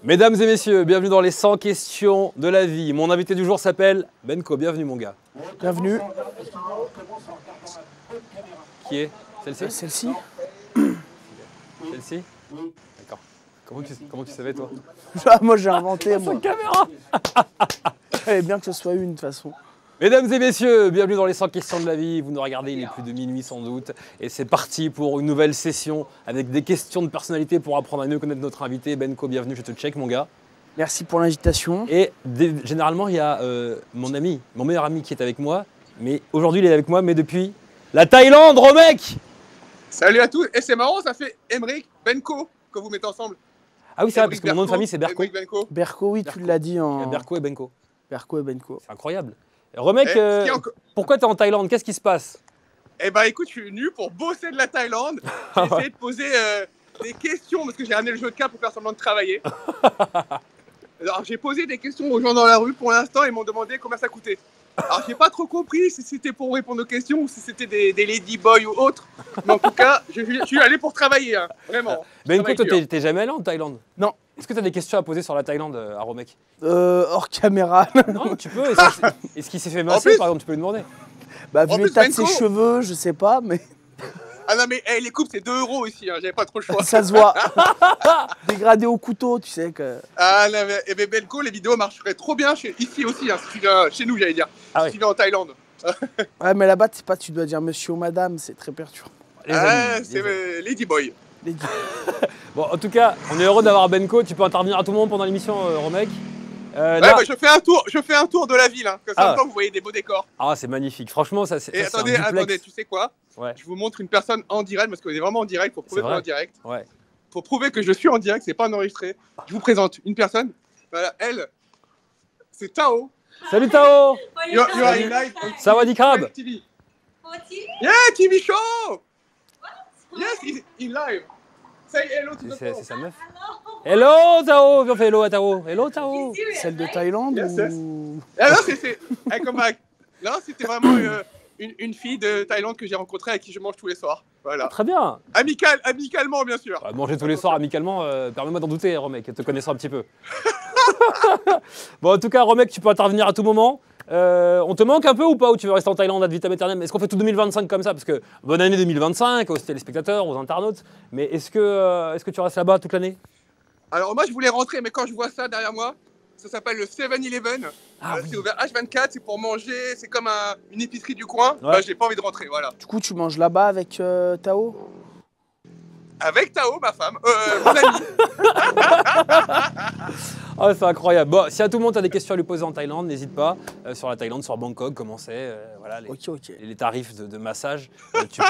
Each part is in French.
Mesdames et messieurs, bienvenue dans les 100 questions de la vie. Mon invité du jour s'appelle Benko. Bienvenue mon gars. Bienvenue. Qui est? Celle-ci? Celle-ci. Celle-ci? D'accord. Comment tu savais toi? Moi j'ai inventé moi. Sans caméra. Il fallait bien que ce soit une de toute façon. Mesdames et messieurs, bienvenue dans les 100 questions de la vie. Vous nous regardez, il est plus de minuit sans doute. Et c'est parti pour une nouvelle session avec des questions de personnalité pour apprendre à mieux connaître notre invité. Benko, bienvenue, je te check mon gars. Merci pour l'invitation. Et généralement, il y a mon meilleur ami qui est avec moi. Mais aujourd'hui, il est avec moi, mais depuis la Thaïlande, Romek. Salut à tous. Et c'est marrant, ça fait Emric Benko que vous mettez ensemble. Ah oui, c'est vrai, parce que mon nom de famille, c'est Berko. Berko, oui, tu l'as dit en... Berko et Benko. Berko et Benko. C'est incroyable. Romek, pourquoi tu es en Thaïlande? Qu'est-ce qui se passe? Eh ben écoute, je suis venu pour bosser de la Thaïlande. J'ai essayé de poser des questions parce que j'ai ramené le jeu de cartes pour faire semblant de travailler. Alors j'ai posé des questions aux gens dans la rue pour l'instant, ils m'ont demandé combien ça coûtait. Alors j'ai pas trop compris si c'était pour répondre aux questions ou si c'était des ladyboys ou autres. Mais en tout cas, je suis allé pour travailler, hein, vraiment. Benko, toi t'es jamais allé en Thaïlande? Non. Est-ce que tu as des questions à poser sur la Thaïlande à Romek? Hors caméra. Non, tu peux. Est-ce qu'il s'est fait masser, par exemple? Tu peux lui demander. Bah vu l'état de ses cheveux, je sais pas, mais... Ah non mais hey, les coupes c'est 2 € ici, hein, j'avais pas trop le choix. Ça se voit. Dégradé au couteau, tu sais que... Ah non mais eh ben, Benko, les vidéos marcheraient trop bien ici aussi, hein, si tu viens chez nous j'allais dire, si tu viens en Thaïlande. Ouais mais là-bas c'est pas, tu dois dire monsieur ou madame, c'est très perturbant. C'est ladyboy. Bon, en tout cas, on est heureux d'avoir Benko. Tu peux intervenir à tout moment pendant l'émission, Romek. Ouais, bah, je fais un tour de la ville, hein, comme ça vous voyez des beaux décors. Ah, c'est magnifique. Franchement, ça c'est. Et attendez, tu sais quoi? Ouais. Je vous montre une personne en direct parce qu'on est vraiment en direct pour prouver qu'on est en direct. Ouais. Pour prouver que je suis en direct, c'est pas enregistré. Je vous présente une personne. Voilà, elle, c'est Tao. Salut Tao. You are in live. Sawadee Krab. TV. Yeah, TV show. Yes, in live. Say hello to the C'est sa meuf. Hello Tao. Viens, on fait hello à Tao. Hello Tao. Celle de Thaïlande ou... Ah non, hey, come back. Non, c'était vraiment une fille de Thaïlande que j'ai rencontrée avec qui je mange tous les soirs. Voilà. Ah, très bien. Amicalement, bien sûr. Manger tous les soirs amicalement, permets-moi d'en douter, Romek, te connaissant un petit peu. Bon, en tout cas, Romek, tu peux intervenir à tout moment. On te manque un peu ou pas, ou tu veux rester en Thaïlande ad vitam aeternam? Est-ce qu'on fait tout 2025 comme ça? Parce que bonne année 2025 aux téléspectateurs, aux internautes. Mais est-ce que tu restes là-bas toute l'année? Alors moi, je voulais rentrer, mais quand je vois ça derrière moi, ça s'appelle le 7-Eleven. C'est ouvert H24, c'est pour manger, c'est comme une épicerie du coin. Ouais. Bah, j'ai pas envie de rentrer, voilà. Du coup, tu manges là-bas avec Tao? Avec Tao, ma femme, mon ami. Oh, c'est incroyable. Bon, si à tout le monde tu as des questions à lui poser en Thaïlande, n'hésite pas. Sur la Thaïlande, sur Bangkok, comment c'est, voilà, les tarifs de massage, tu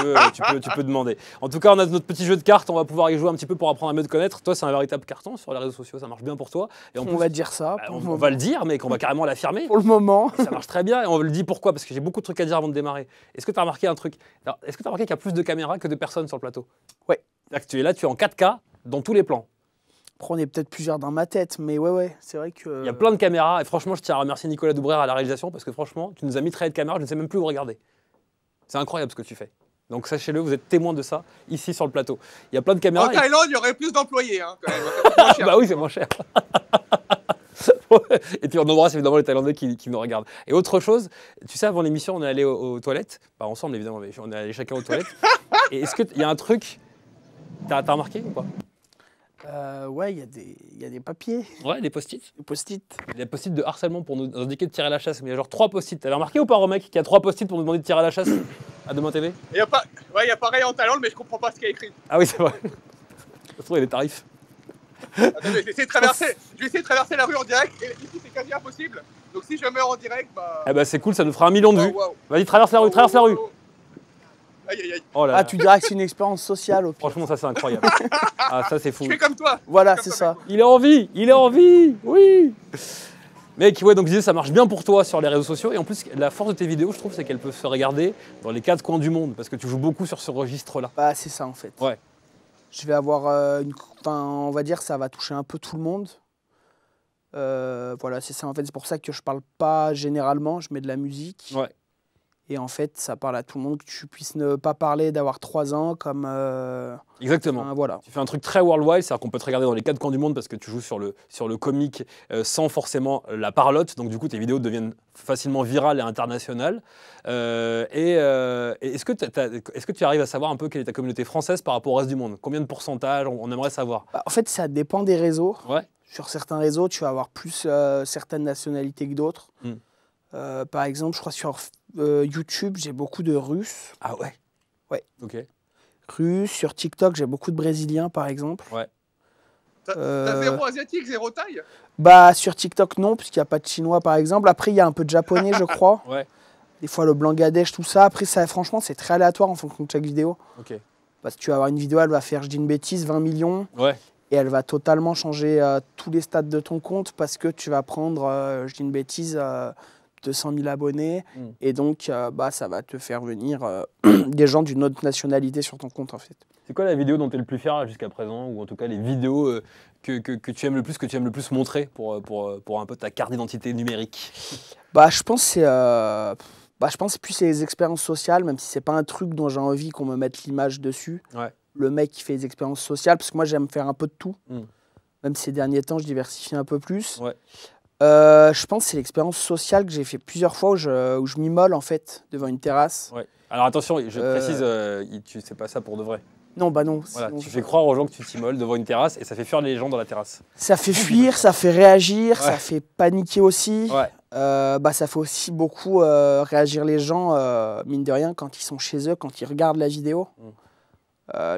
peux demander. En tout cas, on a notre petit jeu de cartes, on va pouvoir y jouer un petit peu pour apprendre à mieux te connaître. Toi, c'est un véritable carton sur les réseaux sociaux, ça marche bien pour toi. Et on va dire ça. On va le dire, mais qu'on va carrément l'affirmer. Pour le moment. Ça marche très bien et on le dit pourquoi? Parce que j'ai beaucoup de trucs à dire avant de démarrer. Est-ce que tu as remarqué un truc? Est-ce que tu as remarqué qu'il y a plus de caméras que de personnes sur le plateau? Ouais. Tu es là, tu es en 4K dans tous les plans. Après, on est peut-être plusieurs dans ma tête, mais ouais, c'est vrai que... Il y a plein de caméras et franchement, je tiens à remercier Nicolas Doubrère à la réalisation parce que franchement, tu nous as mis très de caméras, je ne sais même plus où regarder. C'est incroyable ce que tu fais. Donc sachez-le, vous êtes témoin de ça ici sur le plateau. Il y a plein de caméras. En Thaïlande, il y aurait plus d'employés, hein, quand même. Bah oui, c'est moins cher. Et puis on embrasse évidemment les Thaïlandais qui nous regardent. Et autre chose, tu sais, avant l'émission, on est allé aux toilettes, pas ensemble évidemment, mais on est allé chacun aux toilettes. Et est-ce qu'il y a un truc, t'as remarqué ou pas? Ouais, il y a des papiers. Ouais, des post-it. Des post-it. Des post-it de harcèlement pour nous indiquer de tirer à la chasse. Mais il y a genre 3 post-it. T'avais remarqué ou pas, Romek, qu'il y a 3 post-it pour nous demander de tirer à la chasse à Demain TV? Il y a pareil en Thaïlande, mais je comprends pas ce qu'il y a écrit. Ah oui, c'est vrai. Ça se trouve, il y a des tarifs. Attends, je vais essayer de traverser la rue en direct. Et ici, c'est quasi impossible. Donc si je meurs en direct, bah... Eh bah c'est cool, ça nous fera 1 million de vues. Wow. Vas-y, traverse la rue, traverse la rue. Aïe, aïe, aïe. Oh là là. Ah, tu diras que c'est une expérience sociale au pire. Franchement, ça c'est incroyable. Ah, ça c'est fou. Je fais comme toi. Voilà, c'est ça. Il est en vie, oui. Mec, ouais, donc je disais, ça marche bien pour toi sur les réseaux sociaux. Et en plus, la force de tes vidéos, je trouve, c'est qu'elles peuvent se regarder dans les 4 coins du monde. Parce que tu joues beaucoup sur ce registre-là. Bah, c'est ça en fait. Ouais. Je vais avoir on va dire, ça va toucher un peu tout le monde. Voilà, c'est ça en fait. C'est pour ça que je parle pas généralement. Je mets de la musique. Ouais. Et en fait, ça parle à tout le monde, que tu puisses ne pas parler d'avoir 3 ans comme... Exactement. voilà. Tu fais un truc très worldwide, c'est-à-dire qu'on peut te regarder dans les 4 coins du monde parce que tu joues sur le comique sans forcément la parlotte. Donc du coup, tes vidéos deviennent facilement virales et internationales. Est-ce que tu arrives à savoir un peu quelle est ta communauté française par rapport au reste du monde? Combien de pourcentage on aimerait savoir? Bah, en fait, ça dépend des réseaux. Ouais. Sur certains réseaux, tu vas avoir plus certaines nationalités que d'autres. Par exemple, je crois sur YouTube, j'ai beaucoup de Russes. Ah ouais? Ouais. Ok. Russes. Sur TikTok, j'ai beaucoup de Brésiliens, par exemple. Ouais. T'as zéro asiatique, zéro taille? Bah, sur TikTok, non, puisqu'il n'y a pas de Chinois, par exemple. Après, il y a un peu de Japonais, je crois. Ouais. Des fois, le Bangladesh, tout ça. Après, ça, franchement, c'est très aléatoire en fonction de chaque vidéo. Ok. Parce que tu vas avoir une vidéo, elle va faire, je dis une bêtise, 20 millions. Ouais. Et elle va totalement changer tous les stats de ton compte parce que tu vas prendre, je dis une bêtise, 200 000 abonnés. Et donc, ça va te faire venir des gens d'une autre nationalité sur ton compte, en fait. C'est quoi la vidéo dont tu es le plus fier jusqu'à présent? Ou en tout cas, les vidéos que tu aimes le plus, que tu aimes le plus montrer pour un peu ta carte d'identité numérique? Je pense que c'est plus les expériences sociales, même si c'est pas un truc dont j'ai envie qu'on me mette l'image dessus. Ouais. Le mec qui fait des expériences sociales, parce que moi, j'aime faire un peu de tout. Même ces derniers temps, je diversifie un peu plus. Ouais. Je pense que c'est l'expérience sociale que j'ai fait plusieurs fois où je m'immole en fait devant une terrasse. Ouais. Alors attention, je précise, c'est pas ça pour de vrai. Non, bah non. Voilà, tu fais croire aux gens que tu t'immoles devant une terrasse et ça fait fuir les gens dans la terrasse. Ça fait fuir, ça fait réagir, Ouais. ça fait paniquer aussi. Ouais. Ça fait aussi beaucoup réagir les gens, mine de rien, quand ils sont chez eux, quand ils regardent la vidéo.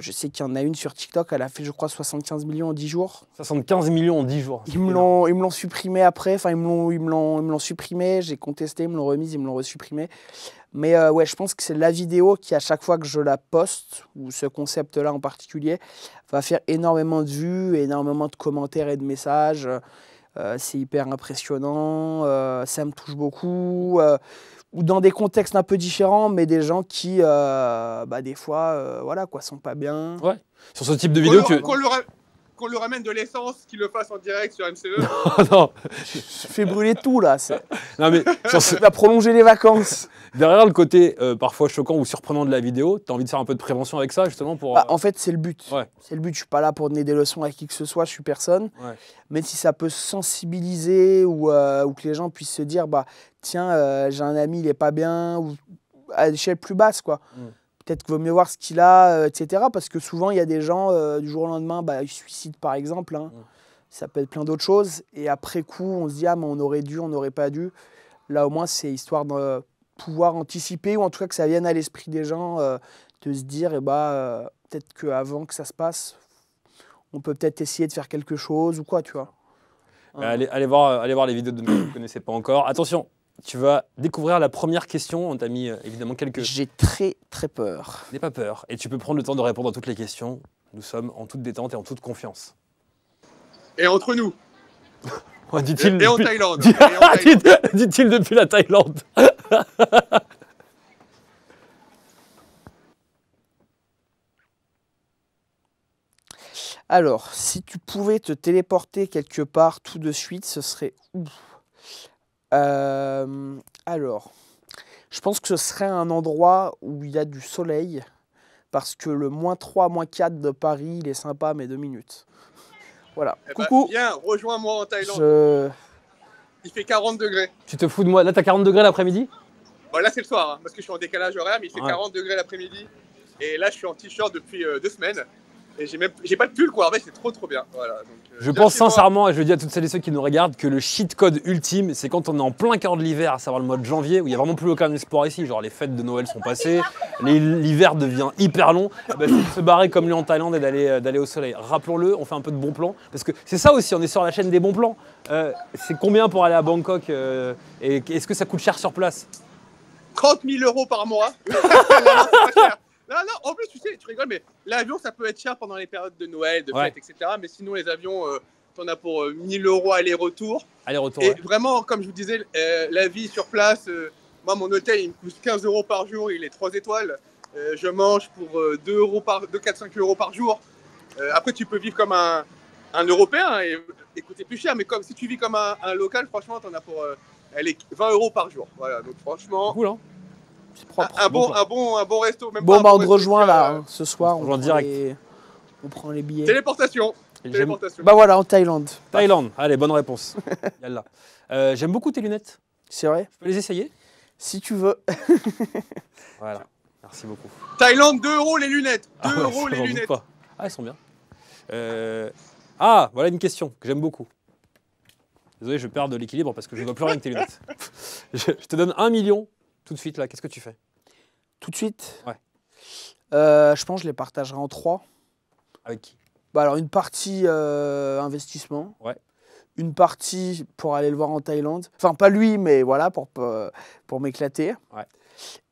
Je sais qu'il y en a une sur TikTok, elle a fait, je crois, 75 millions en 10 jours. 75 millions en 10 jours. Ils me l'ont supprimé après, enfin, ils me l'ont supprimé, j'ai contesté, ils me l'ont remise, ils me l'ont resupprimé. Mais ouais, je pense que c'est la vidéo qui, à chaque fois que je la poste, ou ce concept-là en particulier, va faire énormément de vues, énormément de commentaires et de messages. C'est hyper impressionnant, ça me touche beaucoup. Ou dans des contextes un peu différents, mais des gens qui, des fois, voilà, quoi, sont pas bien. Ouais. Sur ce type de vidéo Qu'on lui ramène de l'essence, qu'il le fasse en direct sur MCE. Non. Je fais brûler tout, là. Non, mais Ça va prolonger les vacances. derrière le côté parfois choquant ou surprenant de la vidéo, tu as envie de faire un peu de prévention avec ça, justement pour... En fait, c'est le but. Ouais. C'est le but. Je suis pas là pour donner des leçons à qui que ce soit, je suis personne. Ouais. Mais si ça peut sensibiliser ou que les gens puissent se dire, tiens, j'ai un ami, il est pas bien, ou à l'échelle plus basse, quoi. Peut-être qu'il vaut mieux voir ce qu'il a, etc. Parce que souvent, il y a des gens, du jour au lendemain, ils se suicident, par exemple. Ça peut être plein d'autres choses. Et après coup, on se dit, mais on aurait dû, on n'aurait pas dû. Là, au moins, c'est histoire de pouvoir anticiper, ou en tout cas que ça vienne à l'esprit des gens, de se dire, peut-être qu'avant que ça se passe, on peut peut-être essayer de faire quelque chose, ou quoi, tu vois. Allez voir les vidéos de que vous ne connaissez pas encore. Attention, tu vas découvrir la première question. On t'a mis évidemment quelques... J'ai très, très peur. N'aie pas peur. Et tu peux prendre le temps de répondre à toutes les questions. Nous sommes en toute détente et en toute confiance. Et entre nous. Dit-il Et en depuis... Thaïlande. Dit-il depuis la Thaïlande. Alors, si tu pouvais te téléporter quelque part tout de suite, ce serait où? Alors, je pense que ce serait un endroit où il y a du soleil, parce que le -3, -4 de Paris, il est sympa, mais 2 minutes. Voilà. Coucou. Viens, rejoins-moi en Thaïlande. Il fait 40 degrés. Tu te fous de moi? Là, t'as 40 degrés l'après-midi? Là, c'est le soir, parce que je suis en décalage horaire, mais il fait 40 degrés l'après-midi. Et là, je suis en t-shirt depuis 2 semaines. Et j'ai pas de pull, quoi. En fait, c'est trop bien. Voilà, donc, je pense sincèrement, et je le dis à toutes celles et ceux qui nous regardent, que le cheat code ultime, c'est quand on est en plein cœur de l'hiver, à savoir le mois de janvier, où il n'y a vraiment plus aucun espoir ici. Genre, les fêtes de Noël sont passées, l'hiver devient hyper long. C'est de se barrer comme lui en Thaïlande et d'aller au soleil. Rappelons-le, on fait un peu de bons plans. Parce que c'est ça aussi, on est sur la chaîne des bons plans. C'est combien pour aller à Bangkok et est-ce que ça coûte cher sur place? 30 000 € par mois. Non, c'est pas cher. Non, en plus, tu sais, tu rigoles, mais l'avion, ça peut être cher pendant les périodes de Noël, de fêtes, etc. Mais sinon, les avions, t'en as pour 1 000 € aller-retour. Aller-retour, Et vraiment, comme je vous disais, la vie sur place, moi, mon hôtel, il me coûte 15 € par jour, il est 3 étoiles. Je mange pour 4-5 € par jour. Après, tu peux vivre comme un Européen et coûter plus cher. Mais comme si tu vis comme un local, franchement, t'en as pour 20 € par jour. Voilà, donc franchement... Cool, hein? C'est propre. Un bon resto. Même Bon, pas un bah, on te resto, rejoint là, hein, ce soir. on se rejoint direct. On prend les billets. Téléportation. J'aime- Téléportation. Bah voilà, en Thaïlande. Thaïlande, allez, bonne réponse. Yallah. J'aime beaucoup tes lunettes. C'est vrai? Je peux les essayer? Si tu veux. Voilà, merci beaucoup. Thaïlande, 2 € les lunettes. 2 Ah ouais, € ça, les j'en doute lunettes. pas. Ah, elles sont bien. Ah, voilà une question que j'aime beaucoup. Désolé, je perds de l'équilibre parce que je ne vois plus rien avec tes lunettes. Je te donne 1 million tout de suite là. Qu'est-ce que tu fais? Tout de suite? Ouais. Je pense que je les partagerai en 3. Avec qui? Bah alors, une partie investissement. Ouais. Une partie pour aller le voir en Thaïlande. Enfin, pas lui, mais voilà, pour m'éclater. Ouais.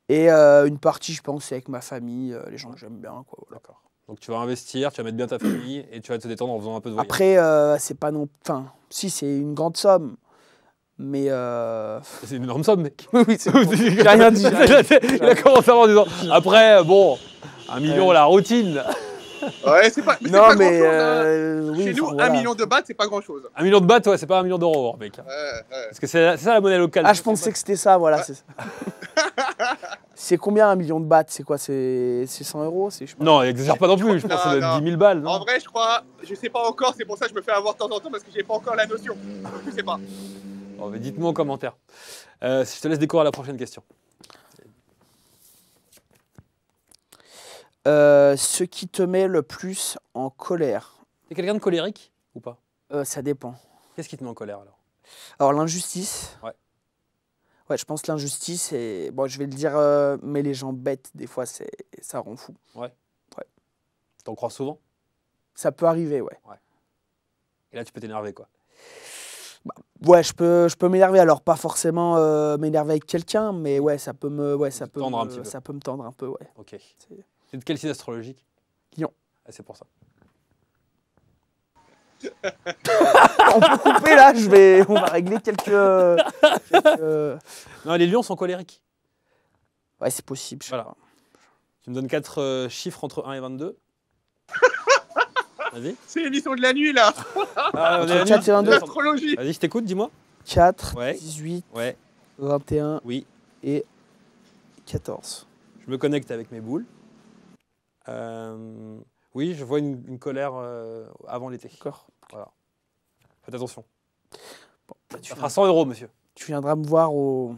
Et une partie, je pense, c'est avec ma famille, les gens que j'aime bien. Quoi, voilà. D'accord. Donc tu vas investir, tu vas mettre bien ta famille et tu vas te détendre en faisant un peu de voyage. Après, c'est pas non. Enfin, si, c'est une grande somme. Mais. C'est une énorme somme, mec. Oui, c'est bon. J'ai rien dit. Il a commencé en disant. Après, bon, 1 million, la routine. Ouais, c'est pas. Mais Non, c'est pas mais. grand-chose, hein. Oui, Chez nous, enfin, 1 voilà. million de bahts, c'est pas grand-chose. 1 million de bahts, ouais, c'est pas 1 million d'euros, mec. Ouais. Parce que c'est ça la monnaie locale. Ah, je pensais que c'était ça, voilà. Ouais. C'est ça. C'est combien 1 million de bahts? C'est quoi? C'est 100 €? Je sais pas. Non, exagère pas non plus. Je pense que ça doit être 10 000 balles. En Non, vrai, je crois, je sais pas encore, c'est pour ça que je me fais avoir de temps en temps parce que j'ai pas encore la notion. Donc, je sais pas. Bon, mais dites-moi en commentaire. Je te laisse découvrir la prochaine question. Ce qui te met le plus en colère? T'es quelqu'un de colérique ou pas? Ça dépend. Qu'est-ce qui te met en colère alors? Alors, l'injustice. Ouais. Ouais, je pense que l'injustice, et bon, je vais le dire, mais les gens bêtes, des fois, ça rend fou. T'en crois souvent? Ça peut arriver, ouais. Et là, tu peux t'énerver, quoi. Ouais, je peux m'énerver. Alors, pas forcément m'énerver avec quelqu'un, mais ouais, ça peut me, tendre un petit peu. ça peut me tendre un peu, ouais. Ok. C'est de quel signe astrologique? Lion. Ah, c'est pour ça. On peut couper là, on va régler quelques... Non, les lions sont colériques. Ouais, c'est possible, je sais Voilà. pas. Tu me donnes 4 chiffres entre 1 et 22. Vas-y. C'est l'émission de la nuit là. Ah, on est Entre à 4 et 22. L'astrologie. Vas-y, je t'écoute, dis-moi. 4, Ouais. 18, Ouais, 21 oui. et 14. Je me connecte avec mes boules. Oui, je vois une colère avant l'été. D'accord. Voilà. Faites attention. Bon, bah, Ça fera 100 €, monsieur. tu viendras me voir au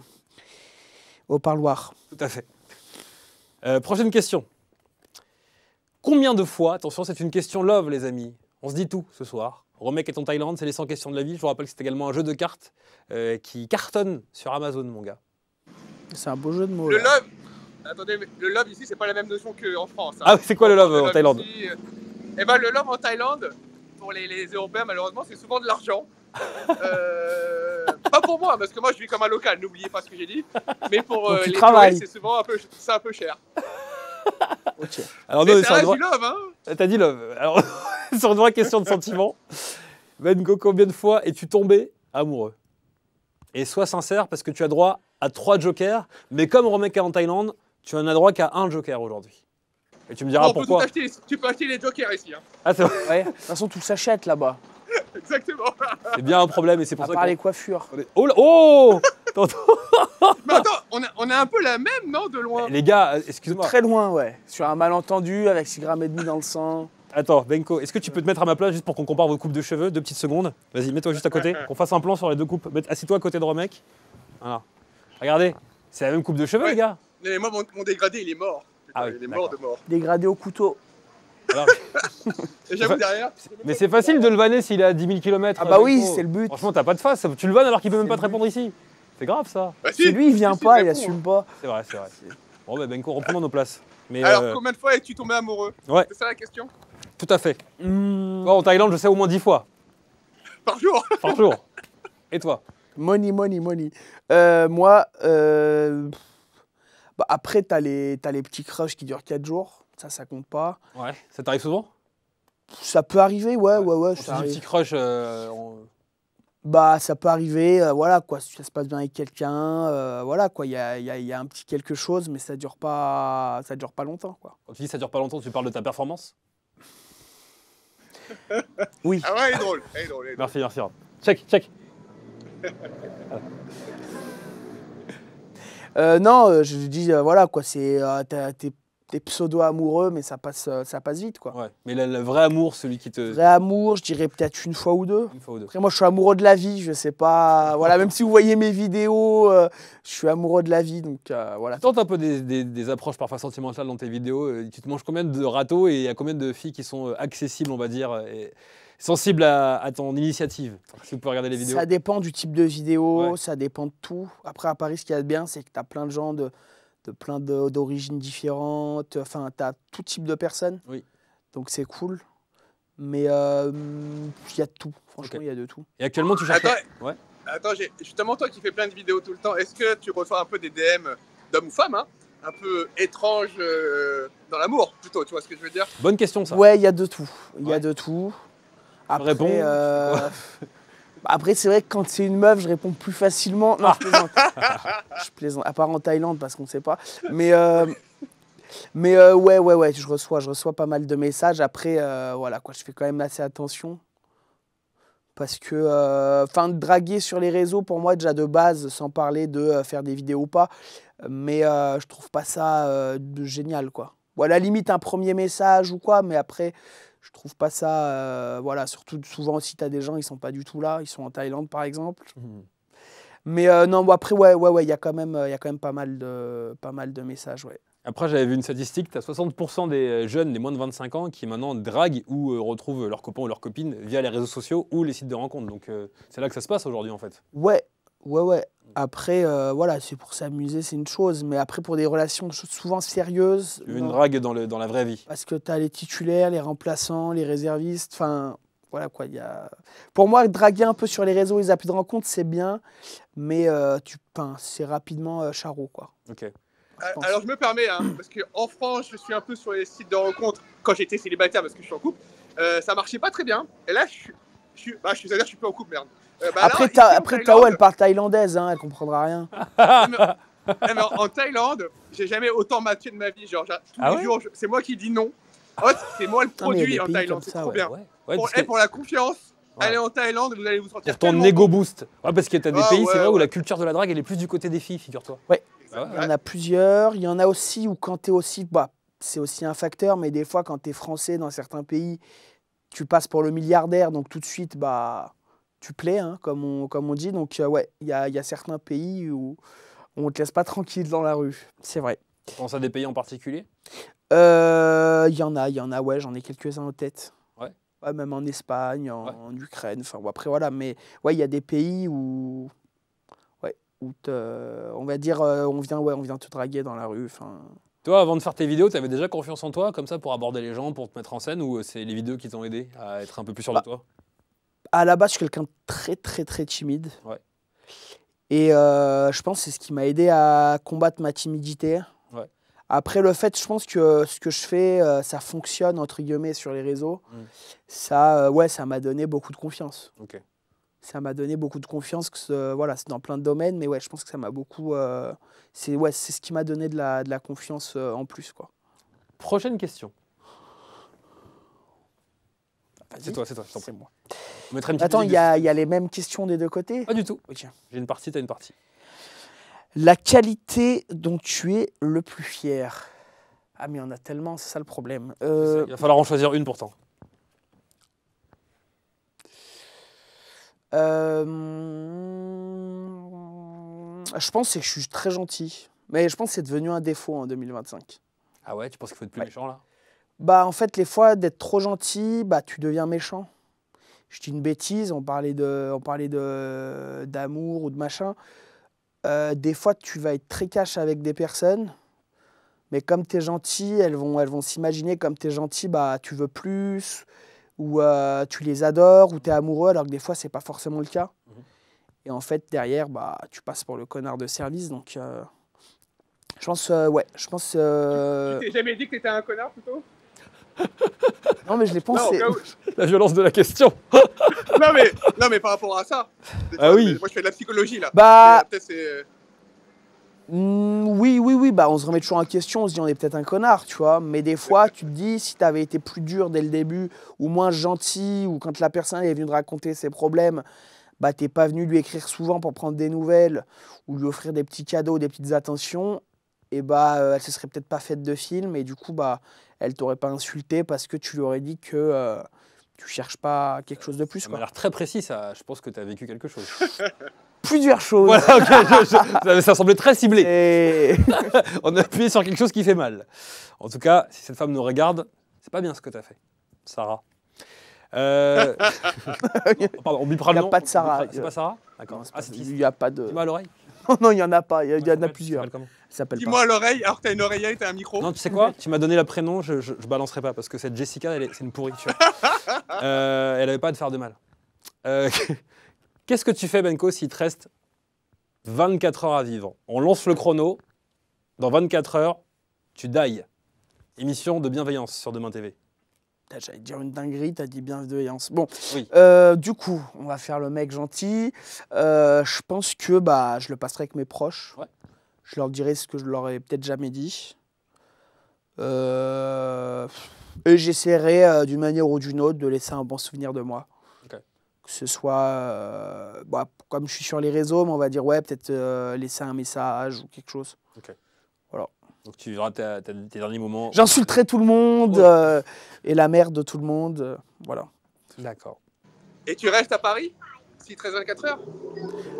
parloir. Tout à fait. Prochaine question. Combien de fois, attention, c'est une question love, les amis. On se dit tout ce soir. Romek est en Thaïlande, c'est les 100 questions de la vie. Je vous rappelle que c'est également un jeu de cartes qui cartonne sur Amazon, mon gars. C'est un beau jeu de mots. Le là. love. Attendez, mais le love ici, c'est pas la même notion qu'en France. hein. Ah, c'est quoi le love en love Thaïlande? ici, eh ben, le love en Thaïlande, pour les Européens, malheureusement, c'est souvent de l'argent. Pas pour moi, parce que moi, je vis comme un local, n'oubliez pas ce que j'ai dit. Mais pour Donc, tu les travailles. touristes, c'est souvent un peu cher. Ok. Alors, Mais non, ça sur reste une du love, hein. T'as dit love. Alors, sur une vraie question de sentiment, Bengo, combien de fois es-tu tombé amoureux? Et sois sincère, parce que tu as droit à 3 jokers, mais comme Romek est en Thaïlande, tu en as droit qu'à 1 joker aujourd'hui. Et tu me diras Bon, on peut tout pourquoi. acheter, tu peux acheter les jokers ici. Hein. Ah, c'est vrai. Ouais. De toute façon, tout s'achète là-bas. Exactement. C'est bien un problème et c'est pour À ça part qu'on... les coiffures. Oh là- oh T'entends? Mais attends, on a un peu la même, non, de loin. Les gars, excuse-moi. Très loin, ouais. Sur un malentendu avec 6,5 grammes dans le sang. Attends, Benko, est-ce que tu peux te mettre à ma place juste pour qu'on compare vos coupes de cheveux? 2 petites secondes. Vas-y, mets-toi juste à côté, qu'on fasse un plan sur les 2 coupes. Assis-toi à côté de Romek. Voilà. Regardez, c'est la même coupe de cheveux, Ouais. les gars. Mais moi, mon dégradé, il est mort. Putain, Ah oui, il est mort d'accord. de mort. Dégradé au couteau. Alors, Et j'avoue, derrière. mais c'est facile de le vanner s'il est à 10 000 km. Ah bah oui, c'est le but. Franchement, t'as pas de face. Tu le vannes alors qu'il peut même C'est pas le te répondre ici. C'est grave, ça. Bah, si, C'est lui, il vient si, pas, si, il réponds, assume hein. pas. C'est vrai, c'est vrai. Bon, bah, Benko, reprenons nos places. Mais, Alors, combien de fois es-tu tombé amoureux? ouais, C'est ça la question? tout à fait. Hmm, Toi, en Thaïlande, je sais au moins 10 fois Par jour? par jour. Et toi? money. Moi, bah après, t'as les petits crushs qui durent 4 jours. Ça compte pas. Ouais, ça t'arrive souvent? Ça peut arriver, ouais. On se Ça dit arrive. petit crush. Bah, ça peut arriver, voilà, quoi. Si ça se passe bien avec quelqu'un, voilà, quoi. Il y a un petit quelque chose, mais ça dure pas longtemps, quoi. Quand tu dis ça dure pas longtemps, tu parles de ta performance? Oui. Ah ouais, il est drôle. Il est drôle. Merci. Check. Non, je dis, voilà, quoi, c'est t'es pseudo-amoureux, mais ça passe vite, quoi. Ouais. Mais le vrai amour, celui qui te. Vrai amour, je dirais peut-être une fois ou deux. Une fois ou deux. Après, moi, je suis amoureux de la vie, je sais pas. Voilà, même si vous voyez mes vidéos, je suis amoureux de la vie, donc voilà. Tu tentes un peu des approches parfois sentimentales dans tes vidéos. Tu te manges combien de râteaux et il y a combien de filles qui sont accessibles, on va dire, et sensibles à ton initiative? Si vous pouvez regarder les vidéos. Ça dépend du type de vidéo, Ouais. ça dépend de tout. Après, à Paris, ce qu'il y a de bien, c'est que tu as plein de gens d'origines différentes. Enfin, tu as tout type de personnes. Oui. Donc, c'est cool. Mais il y a de tout. Franchement, il y a de tout. Et actuellement, tu cherches. Attends, Ouais. Attends, justement, toi qui fais plein de vidéos tout le temps, est-ce que tu reçois un peu des DM d'hommes ou femmes, hein, un peu étranges dans l'amour, plutôt, tu vois ce que je veux dire? Bonne question, ça. Ouais, il y a de tout. Il y Ouais. a de tout. Après, réponds. après, c'est vrai que quand c'est une meuf, je réponds plus facilement. Non, je plaisante. Je plaisante. À part en Thaïlande, parce qu'on ne sait pas. Mais ouais, je reçois pas mal de messages. Après, voilà, quoi, je fais quand même assez attention. Parce que, draguer sur les réseaux, pour moi, déjà de base, sans parler de faire des vidéos ou pas, mais je trouve pas ça génial, quoi. Bon, à la limite, un premier message ou quoi, mais après, je trouve pas ça, voilà, surtout souvent aussi, tu as des gens, ils sont pas du tout là, ils sont en Thaïlande, par exemple. Mais non, bon, après, ouais, il y a quand même pas mal de messages, ouais. Après, j'avais vu une statistique, tu as 60% des jeunes, les moins de 25 ans, qui maintenant draguent ou retrouvent leurs copains ou leurs copines via les réseaux sociaux ou les sites de rencontres. Donc c'est là que ça se passe aujourd'hui en fait. Ouais. Après, voilà, c'est pour s'amuser, c'est une chose. Mais après, pour des relations souvent sérieuses. Une non. drague dans la vraie vie. Parce que tu as les titulaires, les remplaçants, les réservistes. Enfin, voilà quoi. Pour moi, draguer un peu sur les réseaux, les applis de rencontre, c'est bien. Mais c'est rapidement charreau, quoi. Ok. Alors je me permets, hein, parce qu'en France, je suis un peu sur les sites de rencontres quand j'étais célibataire parce que je suis en couple. Ça marchait pas très bien. Et là, je suis plus en couple, merde. Après, Tao, elle parle thaïlandaise, hein, elle comprendra rien. Mais en Thaïlande, j'ai jamais autant matché de ma vie. Genre, tous Ah les ouais jours, c'est moi qui dis non. En fait, c'est moi le produit en Thaïlande, c'est trop bien. Ouais, Pour la confiance, allez en Thaïlande, vous allez vous sentir pour ton tellement ego bon. boost. Ouais, parce que tu as des pays, c'est vrai, où la culture de la drague, elle est plus du côté des filles, figure-toi. Ouais. Ah ouais. Il y en a plusieurs. Il y en a aussi où quand tu es aussi... c'est aussi un facteur, mais des fois, quand tu es français dans certains pays, tu passes pour le milliardaire, donc tout de suite, tu plais, hein, comme on dit. Donc, ouais, il y a certains pays où on ne te laisse pas tranquille dans la rue. C'est vrai. Tu penses à des pays en particulier? Il y en a, ouais, j'en ai quelques-uns en tête. Ouais. Ouais, même en Espagne, en Ukraine. Enfin, après, voilà. Mais ouais, il y a des pays où... on va dire, on vient te draguer dans la rue. Toi, avant de faire tes vidéos, tu avais déjà confiance en toi, comme ça, pour aborder les gens, pour te mettre en scène, ou c'est les vidéos qui t'ont aidé à être un peu plus sûr de toi? À la base, je suis quelqu'un de très, très, très timide. Ouais. Et je pense que c'est ce qui m'a aidé à combattre ma timidité. Ouais. Après, le fait, je pense que ce que je fais, ça fonctionne, entre guillemets, sur les réseaux. Ça m'a donné beaucoup de confiance. Ok. Ça m'a donné beaucoup de confiance, voilà, c'est dans plein de domaines, mais ouais, je pense que ça m'a beaucoup... c'est ce qui m'a donné de la confiance en plus, quoi. Prochaine question. C'est toi, je t'en prie. C'est moi. On mettrait une petite Attends, il musique y a les mêmes questions des deux côtés? Pas du tout. Ok. J'ai une partie, t'as une partie. La qualité dont tu es le plus fier. Ah, mais il y en a tellement, c'est ça le problème. Il va falloir en choisir une pourtant. Je pense que je suis très gentil. Mais je pense que c'est devenu un défaut en 2025. Ah ouais, tu penses qu'il faut être plus Ouais. méchant là? En fait, les fois, d'être trop gentil, tu deviens méchant. Je dis une bêtise, on parlait d'amour ou de machin. Des fois, tu vas être très cash avec des personnes, mais comme tu es gentil, elles vont s'imaginer comme tu es gentil, tu veux plus, ou tu les adores, ou tu es amoureux, alors que des fois, c'est pas forcément le cas. Et en fait, derrière, tu passes pour le connard de service. Donc, je pense... Tu t'es jamais dit que t'étais un connard, plutôt? Non, mais je l'ai pensé. Non, La violence de la question. non, mais par rapport à ça. Ah oui. Moi, je fais de la psychologie, là. Peut-être c'est... Oui, on se remet toujours en question, on se dit on est peut-être un connard, tu vois. Mais des fois, tu te dis, si tu avais été plus dur dès le début, ou moins gentil, ou quand la personne est venue te raconter ses problèmes, bah, t'es pas venu lui écrire souvent pour prendre des nouvelles ou lui offrir des petits cadeaux, des petites attentions, et bah, elle se serait peut-être pas faite de film et du coup, bah, elle t'aurait pas insulté parce que tu lui aurais dit que tu cherches pas quelque chose de plus. Ça Quoi. m'a l'air très précis, ça. Je pense que tu as vécu quelque chose. Plusieurs choses. Voilà, ok, ça semblait très ciblé. Et... On a appuyé sur quelque chose qui fait mal. En tout cas, si cette femme nous regarde, c'est pas bien ce que tu as fait, Sarah. Pardon, on bipera le nom. Il n'y a pas de Sarah. C'est pas Sarah? D'accord. Non, Ah, c'est il n'y a pas de... Dis-moi à l'oreille. Non, il n'y en a pas. Il y en a plusieurs. Ça s'appelle comment? Ça s'appelle pas. Dis-moi à l'oreille, alors que t'as une oreillette et un micro. Non, tu sais quoi? Tu m'as donné le prénom, je balancerai pas parce que cette Jessica, c'est une pourriture. Elle avait pas à te faire de mal. Qu'est-ce que tu fais, Benko, s'il te reste 24 heures à vivre? On lance le chrono. Dans 24 heures, tu die. Émission de bienveillance sur Demain TV. J'allais dire une dinguerie, t'as dit bienveillance. Bon, Oui. du coup, on va faire le mec gentil. Je pense que bah, je le passerai avec mes proches. Ouais. Je leur dirai ce que je leur ai peut-être jamais dit. Et j'essaierai d'une manière ou d'une autre de laisser un bon souvenir de moi. Ok. Que ce soit, bah, comme je suis sur les réseaux, mais on va dire ouais, peut-être laisser un message ou quelque chose. Ok. Voilà. Donc tu verras tes derniers moments. J'insulterai tout le monde Ouais. et la mère de tout le monde. Voilà. D'accord. Et tu restes à Paris s'il te reste 24 heures?